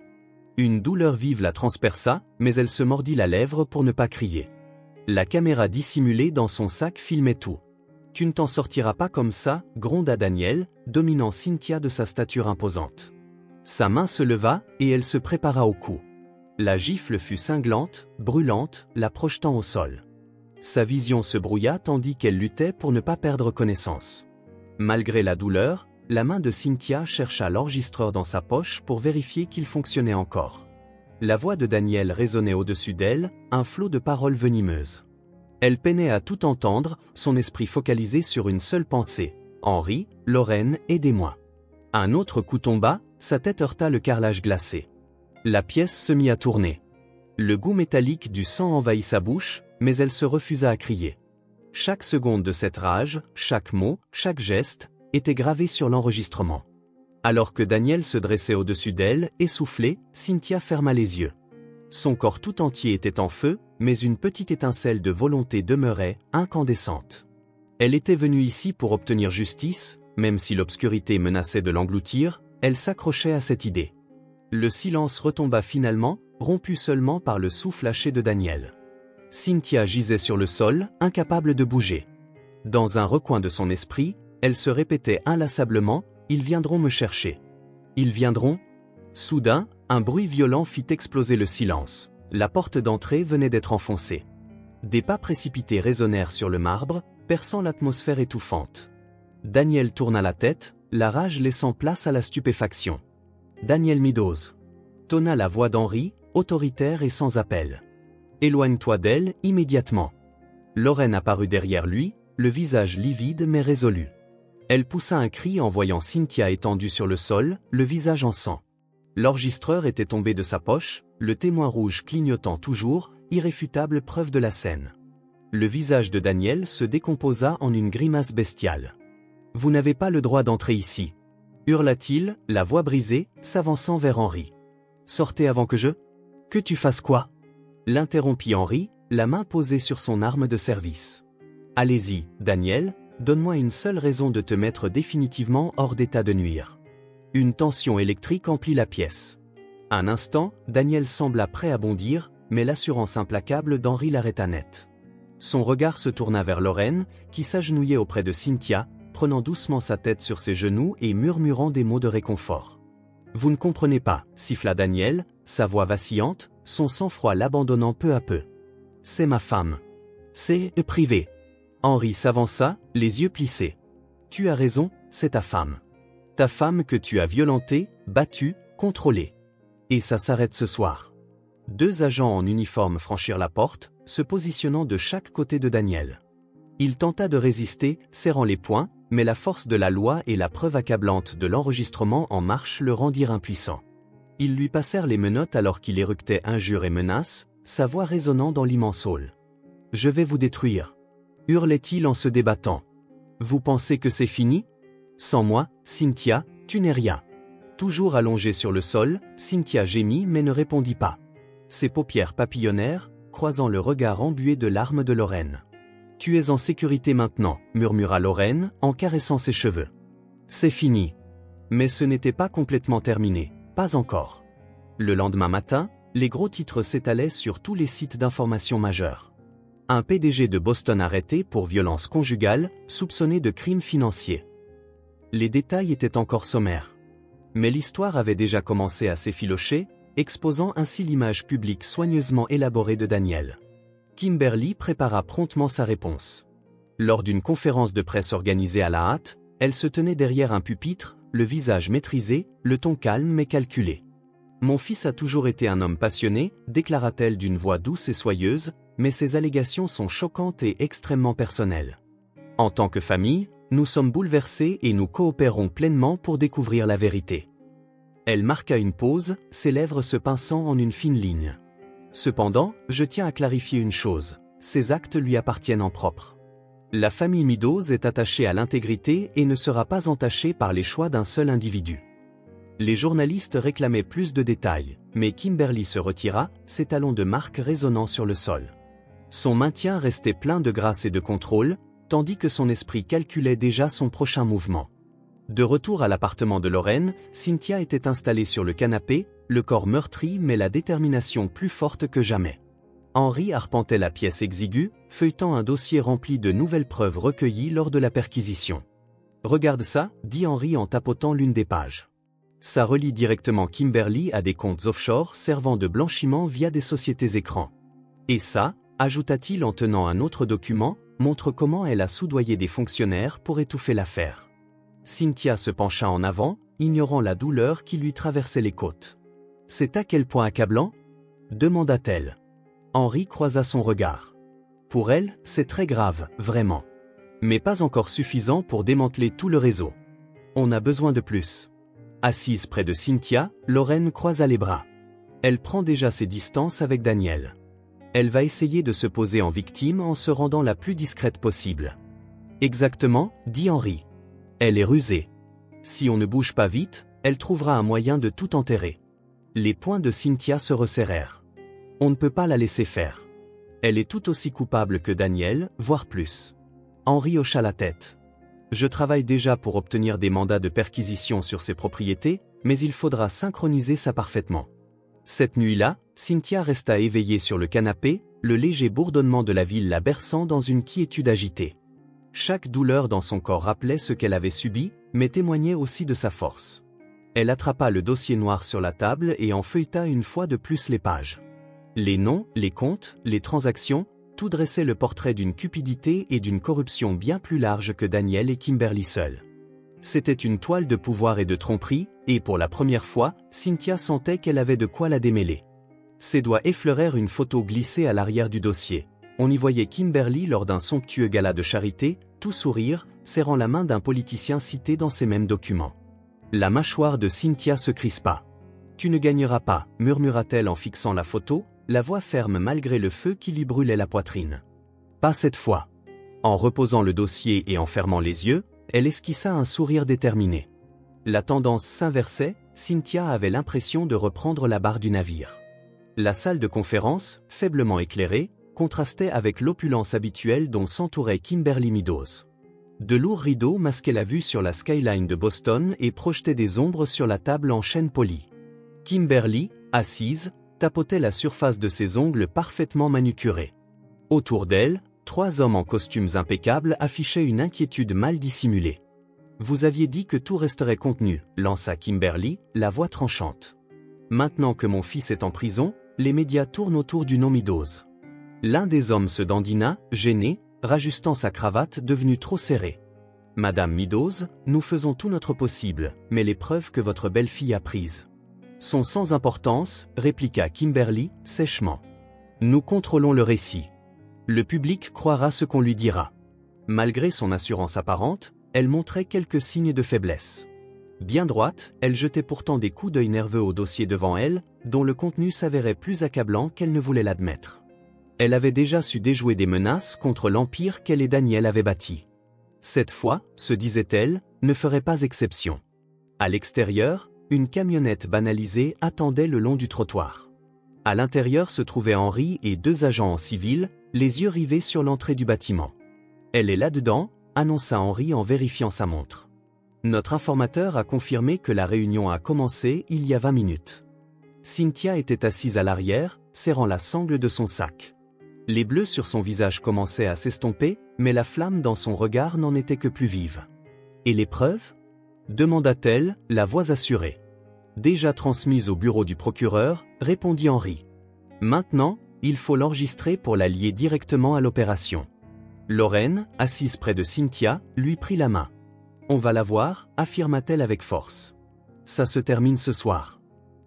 Une douleur vive la transperça, mais elle se mordit la lèvre pour ne pas crier. La caméra dissimulée dans son sac filmait tout. Tu ne t'en sortiras pas comme ça, gronda Daniel, dominant Cynthia de sa stature imposante. Sa main se leva, et elle se prépara au coup. La gifle fut cinglante, brûlante, la projetant au sol. Sa vision se brouilla tandis qu'elle luttait pour ne pas perdre connaissance. Malgré la douleur, la main de Cynthia chercha l'enregistreur dans sa poche pour vérifier qu'il fonctionnait encore. La voix de Daniel résonnait au-dessus d'elle, un flot de paroles venimeuses. Elle peinait à tout entendre, son esprit focalisé sur une seule pensée. Henri, Lorraine, aidez-moi. Un autre coup tomba, sa tête heurta le carrelage glacé. La pièce se mit à tourner. Le goût métallique du sang envahit sa bouche, mais elle se refusa à crier. Chaque seconde de cette rage, chaque mot, chaque geste, était gravé sur l'enregistrement. Alors que Daniel se dressait au-dessus d'elle, essoufflée, Cynthia ferma les yeux. Son corps tout entier était en feu, mais une petite étincelle de volonté demeurait, incandescente. Elle était venue ici pour obtenir justice, même si l'obscurité menaçait de l'engloutir, elle s'accrochait à cette idée. Le silence retomba finalement, rompu seulement par le souffle haché de Daniel. Cynthia gisait sur le sol, incapable de bouger. Dans un recoin de son esprit, elle se répétait inlassablement, « Ils viendront me chercher. Ils viendront ?» Soudain, un bruit violent fit exploser le silence. La porte d'entrée venait d'être enfoncée. Des pas précipités résonnèrent sur le marbre, perçant l'atmosphère étouffante. Daniel tourna la tête, la rage laissant place à la stupéfaction. « Daniel Meadows !» tonna la voix d'Henri, autoritaire et sans appel. « Éloigne-toi d'elle, immédiatement. » Lorraine apparut derrière lui, le visage livide mais résolu. Elle poussa un cri en voyant Cynthia étendue sur le sol, le visage en sang. L'enregistreur était tombé de sa poche, le témoin rouge clignotant toujours, irréfutable preuve de la scène. Le visage de Daniel se décomposa en une grimace bestiale. « Vous n'avez pas le droit d'entrer ici !» hurla-t-il, la voix brisée, s'avançant vers Henri. « Sortez avant que je... Que tu fasses quoi ?» l'interrompit Henri, la main posée sur son arme de service. « Allez-y, Daniel, donne-moi une seule raison de te mettre définitivement hors d'état de nuire. » Une tension électrique emplit la pièce. Un instant, Daniel sembla prêt à bondir, mais l'assurance implacable d'Henri l'arrêta net. Son regard se tourna vers Lorraine, qui s'agenouillait auprès de Cynthia, prenant doucement sa tête sur ses genoux et murmurant des mots de réconfort. « Vous ne comprenez pas, » siffla Daniel, sa voix vacillante, son sang-froid l'abandonnant peu à peu. « C'est ma femme. C'est privé. » Henri s'avança, les yeux plissés. « Tu as raison, c'est ta femme. Ta femme que tu as violentée, battue, contrôlée. Et ça s'arrête ce soir. » Deux agents en uniforme franchirent la porte, se positionnant de chaque côté de Daniel. Il tenta de résister, serrant les poings, mais la force de la loi et la preuve accablante de l'enregistrement en marche le rendirent impuissant. Ils lui passèrent les menottes alors qu'il éructait injures et menaces, sa voix résonnant dans l'immense hall. « Je vais vous détruire » hurlait-il en se débattant. « Vous pensez que c'est fini? Sans moi, Cynthia, tu n'es rien. » Toujours allongée sur le sol, Cynthia gémit mais ne répondit pas. Ses paupières papillonnèrent, croisant le regard embué de larmes de Lorraine. « Tu es en sécurité maintenant, » murmura Lorraine, en caressant ses cheveux. « C'est fini. » Mais ce n'était pas complètement terminé, pas encore. Le lendemain matin, les gros titres s'étalaient sur tous les sites d'information majeurs. Un PDG de Boston arrêté pour violence conjugale, soupçonné de crimes financiers. Les détails étaient encore sommaires. Mais l'histoire avait déjà commencé à s'effilocher, exposant ainsi l'image publique soigneusement élaborée de Daniel. Kimberly prépara promptement sa réponse. Lors d'une conférence de presse organisée à la hâte, elle se tenait derrière un pupitre, le visage maîtrisé, le ton calme mais calculé. « Mon fils a toujours été un homme passionné », déclara-t-elle d'une voix douce et soyeuse, mais ces allégations sont choquantes et extrêmement personnelles. En tant que famille, nous sommes bouleversés et nous coopérons pleinement pour découvrir la vérité. Elle marqua une pause, ses lèvres se pinçant en une fine ligne. Cependant, je tiens à clarifier une chose, ces actes lui appartiennent en propre. La famille Meadows est attachée à l'intégrité et ne sera pas entachée par les choix d'un seul individu. Les journalistes réclamaient plus de détails, mais Kimberly se retira, ses talons de marque résonnant sur le sol. Son maintien restait plein de grâce et de contrôle, tandis que son esprit calculait déjà son prochain mouvement. De retour à l'appartement de Lorraine, Cynthia était installée sur le canapé, le corps meurtri mais la détermination plus forte que jamais. Henry arpentait la pièce exiguë, feuilletant un dossier rempli de nouvelles preuves recueillies lors de la perquisition. « Regarde ça », dit Henry en tapotant l'une des pages. Ça relie directement Kimberly à des comptes offshore servant de blanchiment via des sociétés écrans. Et ça, ajouta-t-il en tenant un autre document, montre comment elle a soudoyé des fonctionnaires pour étouffer l'affaire. Cynthia se pencha en avant, ignorant la douleur qui lui traversait les côtes. « C'est à quel point accablant ?» demanda-t-elle. Henry croisa son regard. Pour elle, c'est très grave, vraiment. Mais pas encore suffisant pour démanteler tout le réseau. On a besoin de plus. Assise près de Cynthia, Lorraine croisa les bras. Elle prend déjà ses distances avec Daniel. Elle va essayer de se poser en victime en se rendant la plus discrète possible. Exactement, dit Henry. Elle est rusée. Si on ne bouge pas vite, elle trouvera un moyen de tout enterrer. Les poings de Cynthia se resserrèrent. On ne peut pas la laisser faire. Elle est tout aussi coupable que Daniel, voire plus. Henry hocha la tête. Je travaille déjà pour obtenir des mandats de perquisition sur ses propriétés, mais il faudra synchroniser ça parfaitement. Cette nuit-là, Cynthia resta éveillée sur le canapé, le léger bourdonnement de la ville la berçant dans une quiétude agitée. Chaque douleur dans son corps rappelait ce qu'elle avait subi, mais témoignait aussi de sa force. Elle attrapa le dossier noir sur la table et en feuilleta une fois de plus les pages. Les noms, les comptes, les transactions, tout dressait le portrait d'une cupidité et d'une corruption bien plus large que Daniel et Kimberly seuls. C'était une toile de pouvoir et de tromperie, et pour la première fois, Cynthia sentait qu'elle avait de quoi la démêler. Ses doigts effleurèrent une photo glissée à l'arrière du dossier. On y voyait Kimberly lors d'un somptueux gala de charité, tout sourire, serrant la main d'un politicien cité dans ces mêmes documents. La mâchoire de Cynthia se crispa. « Tu ne gagneras pas », murmura-t-elle en fixant la photo, la voix ferme malgré le feu qui lui brûlait la poitrine. « Pas cette fois ». En reposant le dossier et en fermant les yeux, elle esquissa un sourire déterminé. La tendance s'inversait, Cynthia avait l'impression de reprendre la barre du navire. La salle de conférence, faiblement éclairée, contrastait avec l'opulence habituelle dont s'entourait Kimberly Meadows. De lourds rideaux masquaient la vue sur la skyline de Boston et projetaient des ombres sur la table en chêne poli. Kimberly, assise, tapotait la surface de ses ongles parfaitement manucurés. Autour d'elle, 3 hommes en costumes impeccables affichaient une inquiétude mal dissimulée. « Vous aviez dit que tout resterait contenu », lança Kimberly, la voix tranchante. « Maintenant que mon fils est en prison, les médias tournent autour du nom Meadows. » L'un des hommes se dandina, gêné, rajustant sa cravate devenue trop serrée. « Madame Meadows, nous faisons tout notre possible, mais les preuves que votre belle-fille a prises sont sans importance, » répliqua Kimberly, sèchement. « Nous contrôlons le récit. Le public croira ce qu'on lui dira. » Malgré son assurance apparente, elle montrait quelques signes de faiblesse. Bien droite, elle jetait pourtant des coups d'œil nerveux au dossier devant elle, dont le contenu s'avérait plus accablant qu'elle ne voulait l'admettre. Elle avait déjà su déjouer des menaces contre l'empire qu'elle et Daniel avaient bâti. Cette fois, se disait-elle, ne ferait pas exception. À l'extérieur, une camionnette banalisée attendait le long du trottoir. À l'intérieur se trouvaient Henri et 2 agents en civil, les yeux rivés sur l'entrée du bâtiment. « Elle est là-dedans », annonça Henri en vérifiant sa montre. Notre informateur a confirmé que la réunion a commencé il y a 20 minutes. Cynthia était assise à l'arrière, serrant la sangle de son sac. Les bleus sur son visage commençaient à s'estomper, mais la flamme dans son regard n'en était que plus vive. « Et les preuves » demanda-t-elle, la voix assurée. « Déjà transmise au bureau du procureur », répondit Henri. « Maintenant, il faut l'enregistrer pour la lier directement à l'opération. » Lorraine, assise près de Cynthia, lui prit la main. « On va la voir », affirma-t-elle avec force. « Ça se termine ce soir. »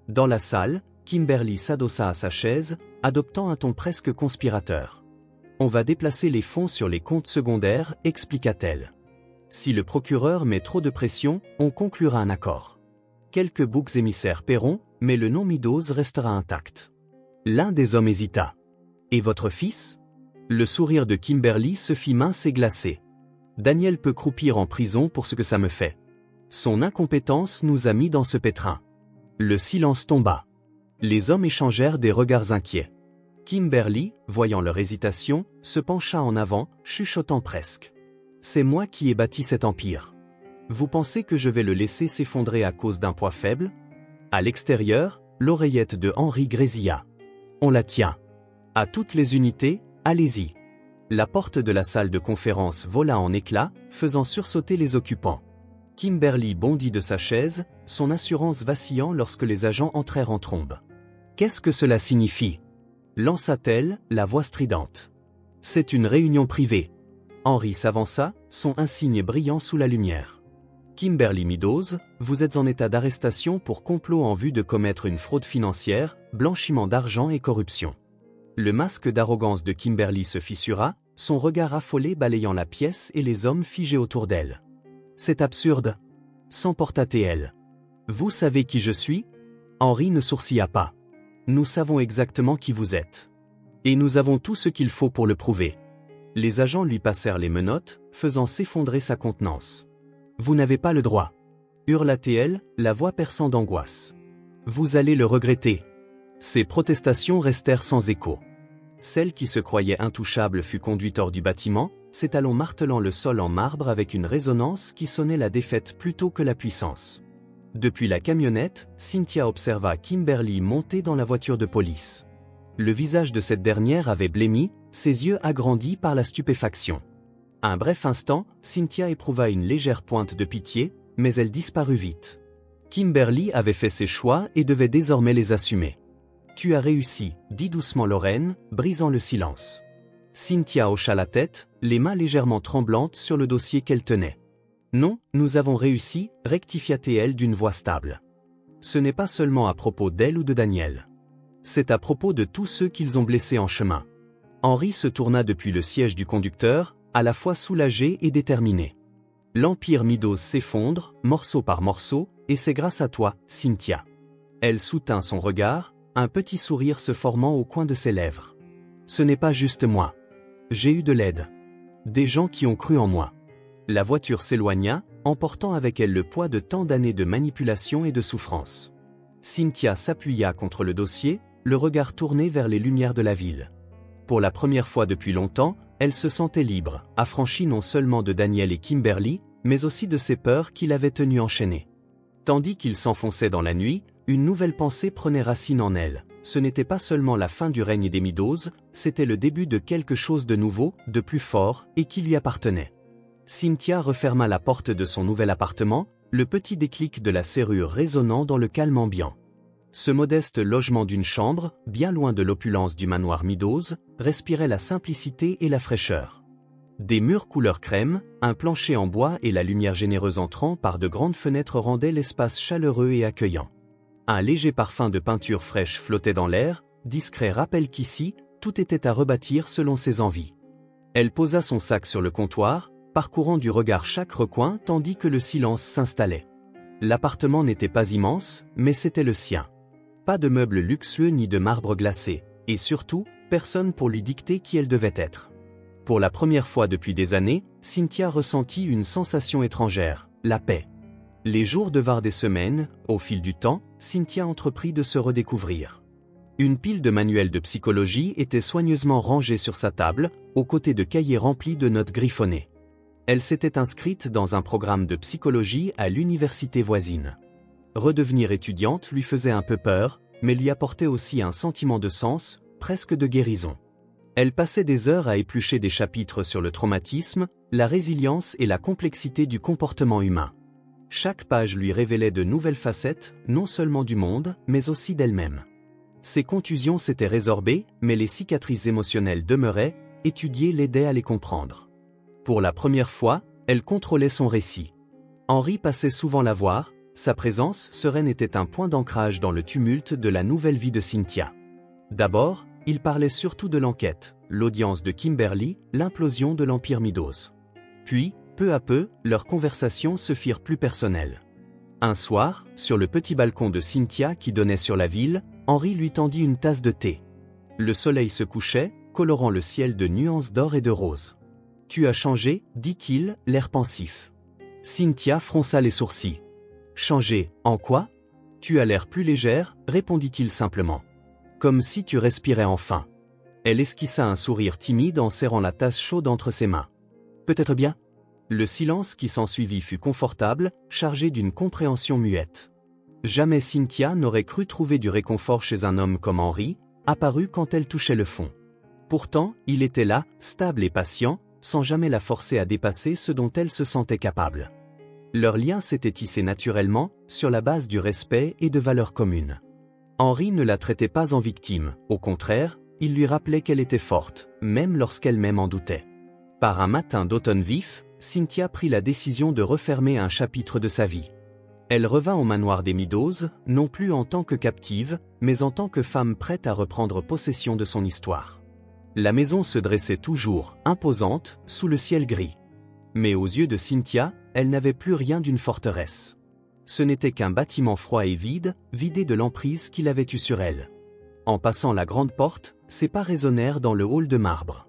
Dans la salle, Kimberly s'adossa à sa chaise, adoptant un ton presque conspirateur. « On va déplacer les fonds sur les comptes secondaires », expliqua-t-elle. « Si le procureur met trop de pression, on conclura un accord. Quelques boucs émissaires paieront, mais le nom Meadows restera intact. » L'un des hommes hésita. « Et votre fils ?» Le sourire de Kimberly se fit mince et glacé. « Daniel peut croupir en prison pour ce que ça me fait. Son incompétence nous a mis dans ce pétrin. » Le silence tomba. Les hommes échangèrent des regards inquiets. Kimberly, voyant leur hésitation, se pencha en avant, chuchotant presque. « C'est moi qui ai bâti cet empire. Vous pensez que je vais le laisser s'effondrer à cause d'un poids faible ?» À l'extérieur, l'oreillette de Henri grésilla. « On la tient. À toutes les unités, allez-y. » La porte de la salle de conférence vola en éclats, faisant sursauter les occupants. Kimberly bondit de sa chaise, son assurance vacillant lorsque les agents entrèrent en trombe. « Qu'est-ce que cela signifie » lança-t-elle, la voix stridente. « C'est une réunion privée. » Henri s'avança, son insigne brillant sous la lumière. « Kimberly Meadows, vous êtes en état d'arrestation pour complot en vue de commettre une fraude financière, blanchiment d'argent et corruption. » Le masque d'arrogance de Kimberly se fissura, son regard affolé balayant la pièce et les hommes figés autour d'elle. « C'est absurde » s'emporta-t-elle. « Vous savez qui je suis » Henri ne sourcilla pas. « Nous savons exactement qui vous êtes. Et nous avons tout ce qu'il faut pour le prouver. » Les agents lui passèrent les menottes, faisant s'effondrer sa contenance. « Vous n'avez pas le droit » hurla-t-elle, la voix perçant d'angoisse. « Vous allez le regretter. » Ces protestations restèrent sans écho. Celle qui se croyait intouchable fut conduite hors du bâtiment, ses talons martelant le sol en marbre avec une résonance qui sonnait la défaite plutôt que la puissance. Depuis la camionnette, Cynthia observa Kimberly monter dans la voiture de police. Le visage de cette dernière avait blêmi, ses yeux agrandis par la stupéfaction. Un bref instant, Cynthia éprouva une légère pointe de pitié, mais elle disparut vite. Kimberly avait fait ses choix et devait désormais les assumer. « Tu as réussi », dit doucement Lorraine, brisant le silence. Cynthia hocha la tête, les mains légèrement tremblantes sur le dossier qu'elle tenait. « Non, nous avons réussi », rectifia-t-elle d'une voix stable. « Ce n'est pas seulement à propos d'elle ou de Daniel. C'est à propos de tous ceux qu'ils ont blessés en chemin. » Henri se tourna depuis le siège du conducteur, à la fois soulagé et déterminé. « L'empire Meadows s'effondre, morceau par morceau, et c'est grâce à toi, Cynthia. » Elle soutint son regard, un petit sourire se formant au coin de ses lèvres. « Ce n'est pas juste moi. J'ai eu de l'aide. Des gens qui ont cru en moi. » La voiture s'éloigna, emportant avec elle le poids de tant d'années de manipulation et de souffrance. Cynthia s'appuya contre le dossier, le regard tourné vers les lumières de la ville. Pour la première fois depuis longtemps, elle se sentait libre, affranchie non seulement de Daniel et Kimberly, mais aussi de ses peurs qui l'avaient tenue enchaînée. Tandis qu'il s'enfonçait dans la nuit, une nouvelle pensée prenait racine en elle. Ce n'était pas seulement la fin du règne des Meadows, c'était le début de quelque chose de nouveau, de plus fort, et qui lui appartenait. Cynthia referma la porte de son nouvel appartement, le petit déclic de la serrure résonnant dans le calme ambiant. Ce modeste logement d'une chambre, bien loin de l'opulence du manoir Meadows, respirait la simplicité et la fraîcheur. Des murs couleur crème, un plancher en bois et la lumière généreuse entrant par de grandes fenêtres rendaient l'espace chaleureux et accueillant. Un léger parfum de peinture fraîche flottait dans l'air, discret rappel qu'ici, tout était à rebâtir selon ses envies. Elle posa son sac sur le comptoir, parcourant du regard chaque recoin tandis que le silence s'installait. L'appartement n'était pas immense, mais c'était le sien. Pas de meubles luxueux ni de marbre glacé, et surtout, personne pour lui dicter qui elle devait être. Pour la première fois depuis des années, Cynthia ressentit une sensation étrangère, la paix. Les jours devinrent des semaines, au fil du temps, Cynthia entreprit de se redécouvrir. Une pile de manuels de psychologie était soigneusement rangée sur sa table, aux côtés de cahiers remplis de notes griffonnées. Elle s'était inscrite dans un programme de psychologie à l'université voisine. Redevenir étudiante lui faisait un peu peur, mais lui apportait aussi un sentiment de sens, presque de guérison. Elle passait des heures à éplucher des chapitres sur le traumatisme, la résilience et la complexité du comportement humain. Chaque page lui révélait de nouvelles facettes, non seulement du monde, mais aussi d'elle-même. Ses contusions s'étaient résorbées, mais les cicatrices émotionnelles demeuraient, étudier l'aidait à les comprendre. Pour la première fois, elle contrôlait son récit. Henri passait souvent la voir, sa présence sereine était un point d'ancrage dans le tumulte de la nouvelle vie de Cynthia. D'abord, il parlait surtout de l'enquête, l'audience de Kimberly, l'implosion de l'Empire Midos. Puis, peu à peu, leurs conversations se firent plus personnelles. Un soir, sur le petit balcon de Cynthia qui donnait sur la ville, Henri lui tendit une tasse de thé. Le soleil se couchait, colorant le ciel de nuances d'or et de rose. « Tu as changé » dit-il, l'air pensif. Cynthia fronça les sourcils. « Changé, en quoi ? Tu as l'air plus légère » répondit-il simplement. Comme si tu respirais enfin. Elle esquissa un sourire timide en serrant la tasse chaude entre ses mains. « Peut-être bien ?» Le silence qui s'ensuivit fut confortable, chargé d'une compréhension muette. Jamais Cynthia n'aurait cru trouver du réconfort chez un homme comme Henri, apparu quand elle touchait le fond. Pourtant, il était là, stable et patient, sans jamais la forcer à dépasser ce dont elle se sentait capable. Leur lien s'était tissé naturellement, sur la base du respect et de valeurs communes. Henri ne la traitait pas en victime, au contraire, il lui rappelait qu'elle était forte, même lorsqu'elle-même en doutait. Par un matin d'automne vif, Cynthia prit la décision de refermer un chapitre de sa vie. Elle revint au manoir des Midos, non plus en tant que captive, mais en tant que femme prête à reprendre possession de son histoire. La maison se dressait toujours, imposante, sous le ciel gris. Mais aux yeux de Cynthia, elle n'avait plus rien d'une forteresse. Ce n'était qu'un bâtiment froid et vide, vidé de l'emprise qu'il avait eue sur elle. En passant la grande porte, ses pas résonnèrent dans le hall de marbre.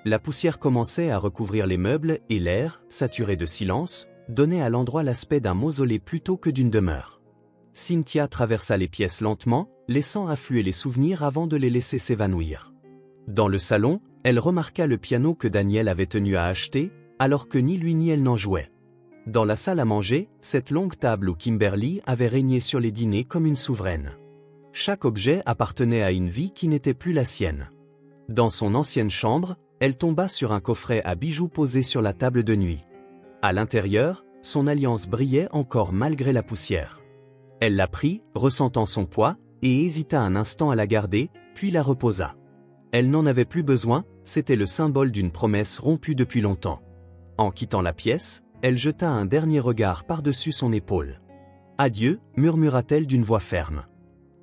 La poussière commençait à recouvrir les meubles et l'air, saturé de silence, donnait à l'endroit l'aspect d'un mausolée plutôt que d'une demeure. Cynthia traversa les pièces lentement, laissant affluer les souvenirs avant de les laisser s'évanouir. Dans le salon, elle remarqua le piano que Daniel avait tenu à acheter, alors que ni lui ni elle n'en jouait. Dans la salle à manger, cette longue table où Kimberly avait régné sur les dîners comme une souveraine. Chaque objet appartenait à une vie qui n'était plus la sienne. Dans son ancienne chambre, elle tomba sur un coffret à bijoux posé sur la table de nuit. À l'intérieur, son alliance brillait encore malgré la poussière. Elle la prit, ressentant son poids, et hésita un instant à la garder, puis la reposa. Elle n'en avait plus besoin, c'était le symbole d'une promesse rompue depuis longtemps. En quittant la pièce, elle jeta un dernier regard par-dessus son épaule. « Adieu » murmura-t-elle d'une voix ferme.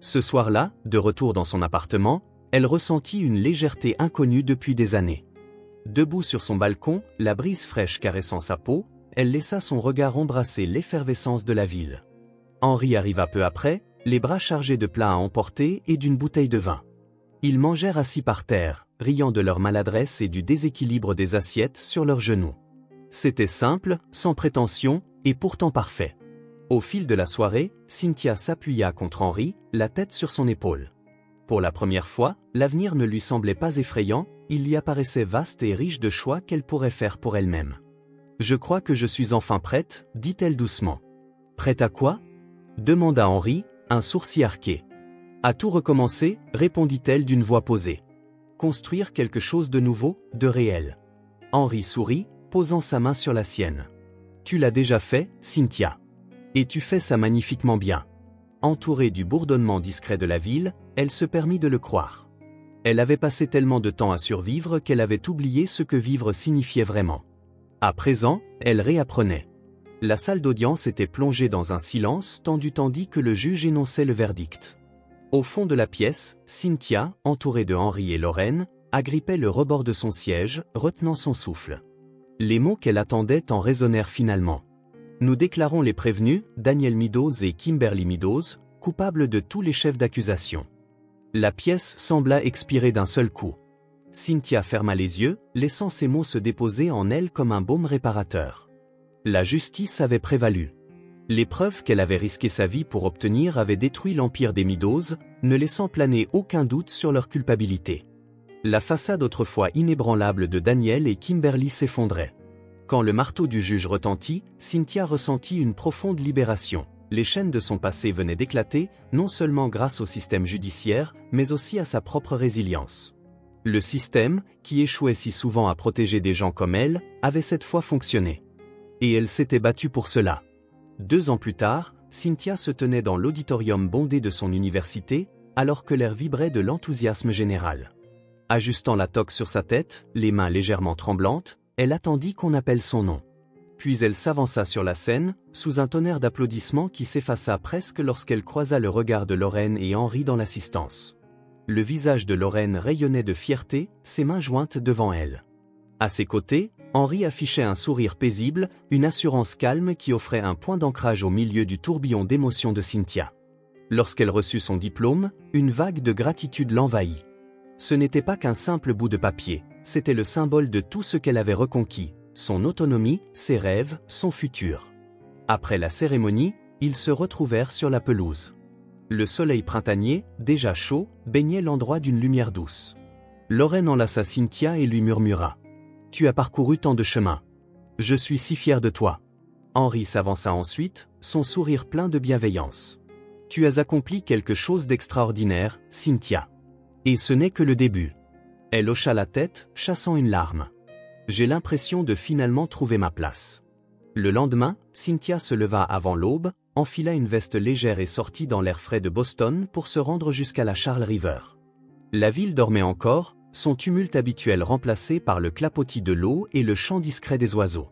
Ce soir-là, de retour dans son appartement, elle ressentit une légèreté inconnue depuis des années. Debout sur son balcon, la brise fraîche caressant sa peau, elle laissa son regard embrasser l'effervescence de la ville. Henri arriva peu après, les bras chargés de plats à emporter et d'une bouteille de vin. Ils mangèrent assis par terre, riant de leur maladresse et du déséquilibre des assiettes sur leurs genoux. C'était simple, sans prétention, et pourtant parfait. Au fil de la soirée, Cynthia s'appuya contre Henri, la tête sur son épaule. Pour la première fois, l'avenir ne lui semblait pas effrayant, il lui apparaissait vaste et riche de choix qu'elle pourrait faire pour elle-même. « Je crois que je suis enfin prête » dit-elle doucement. « Prête à quoi » demanda Henri, un sourcil arqué. « À tout recommencer » répondit-elle d'une voix posée. « Construire quelque chose de nouveau, de réel. » Henri sourit, posant sa main sur la sienne. « Tu l'as déjà fait, Cynthia. Et tu fais ça magnifiquement bien. » Entourée du bourdonnement discret de la ville, elle se permit de le croire. Elle avait passé tellement de temps à survivre qu'elle avait oublié ce que vivre signifiait vraiment. À présent, elle réapprenait. La salle d'audience était plongée dans un silence tendu tandis que le juge énonçait le verdict. Au fond de la pièce, Cynthia, entourée de Henri et Lorraine, agrippait le rebord de son siège, retenant son souffle. Les mots qu'elle attendait en résonnèrent finalement. Nous déclarons les prévenus, Daniel Meadows et Kimberly Meadows, coupables de tous les chefs d'accusation. La pièce sembla expirer d'un seul coup. Cynthia ferma les yeux, laissant ces mots se déposer en elle comme un baume réparateur. La justice avait prévalu. Les preuves qu'elle avait risqué sa vie pour obtenir avaient détruit l'empire des Meadows, ne laissant planer aucun doute sur leur culpabilité. La façade autrefois inébranlable de Daniel et Kimberly s'effondrait. Quand le marteau du juge retentit, Cynthia ressentit une profonde libération. Les chaînes de son passé venaient d'éclater, non seulement grâce au système judiciaire, mais aussi à sa propre résilience. Le système, qui échouait si souvent à protéger des gens comme elle, avait cette fois fonctionné. Et elle s'était battue pour cela. 2 ans plus tard, Cynthia se tenait dans l'auditorium bondé de son université, alors que l'air vibrait de l'enthousiasme général. Ajustant la toque sur sa tête, les mains légèrement tremblantes, elle attendit qu'on appelle son nom. Puis elle s'avança sur la scène, sous un tonnerre d'applaudissements qui s'effaça presque lorsqu'elle croisa le regard de Lorraine et Henry dans l'assistance. Le visage de Lorraine rayonnait de fierté, ses mains jointes devant elle. À ses côtés, Henry affichait un sourire paisible, une assurance calme qui offrait un point d'ancrage au milieu du tourbillon d'émotions de Cynthia. Lorsqu'elle reçut son diplôme, une vague de gratitude l'envahit. Ce n'était pas qu'un simple bout de papier, c'était le symbole de tout ce qu'elle avait reconquis, son autonomie, ses rêves, son futur. Après la cérémonie, ils se retrouvèrent sur la pelouse. Le soleil printanier, déjà chaud, baignait l'endroit d'une lumière douce. Lorraine enlaça Cynthia et lui murmura : « Tu as parcouru tant de chemin. Je suis si fier de toi. » Henry s'avança ensuite, son sourire plein de bienveillance. « Tu as accompli quelque chose d'extraordinaire, Cynthia. Et ce n'est que le début. » Elle hocha la tête, chassant une larme. « J'ai l'impression de finalement trouver ma place. » Le lendemain, Cynthia se leva avant l'aube, enfila une veste légère et sortit dans l'air frais de Boston pour se rendre jusqu'à la Charles River. La ville dormait encore, son tumulte habituel remplacé par le clapotis de l'eau et le chant discret des oiseaux.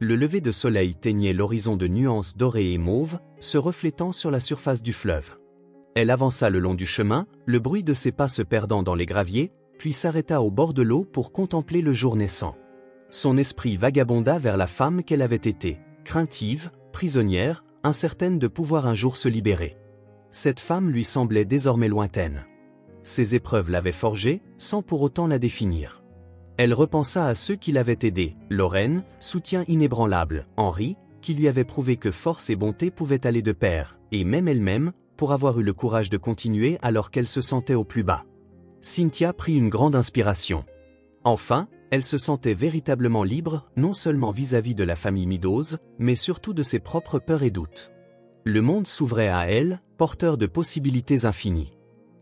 Le lever de soleil teignait l'horizon de nuances dorées et mauves, se reflétant sur la surface du fleuve. Elle avança le long du chemin, le bruit de ses pas se perdant dans les graviers, puis s'arrêta au bord de l'eau pour contempler le jour naissant. Son esprit vagabonda vers la femme qu'elle avait été, craintive, prisonnière, incertaine de pouvoir un jour se libérer. Cette femme lui semblait désormais lointaine. Ses épreuves l'avaient forgée, sans pour autant la définir. Elle repensa à ceux qui l'avaient aidée, Lorraine, soutien inébranlable, Henry, qui lui avait prouvé que force et bonté pouvaient aller de pair, et même elle-même, pour avoir eu le courage de continuer alors qu'elle se sentait au plus bas. Cynthia prit une grande inspiration. Enfin, elle se sentait véritablement libre, non seulement vis-à-vis de la famille Meadows, mais surtout de ses propres peurs et doutes. Le monde s'ouvrait à elle, porteur de possibilités infinies.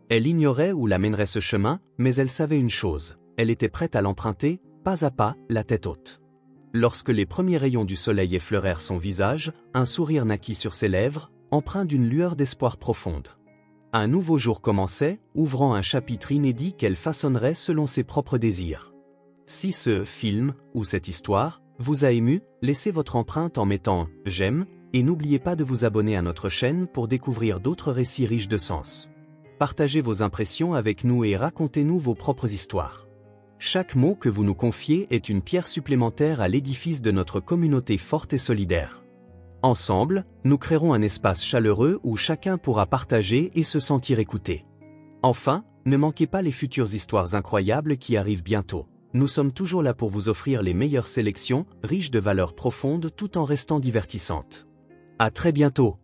Elle ignorait où l'amènerait ce chemin, mais elle savait une chose, elle était prête à l'emprunter, pas à pas, la tête haute. Lorsque les premiers rayons du soleil effleurèrent son visage, un sourire naquit sur ses lèvres, empreint d'une lueur d'espoir profonde. Un nouveau jour commençait, ouvrant un chapitre inédit qu'elle façonnerait selon ses propres désirs. Si ce film, ou cette histoire, vous a ému, laissez votre empreinte en mettant « j'aime » et n'oubliez pas de vous abonner à notre chaîne pour découvrir d'autres récits riches de sens. Partagez vos impressions avec nous et racontez-nous vos propres histoires. Chaque mot que vous nous confiez est une pierre supplémentaire à l'édifice de notre communauté forte et solidaire. Ensemble, nous créerons un espace chaleureux où chacun pourra partager et se sentir écouté. Enfin, ne manquez pas les futures histoires incroyables qui arrivent bientôt. Nous sommes toujours là pour vous offrir les meilleures sélections, riches de valeurs profondes tout en restant divertissantes. À très bientôt!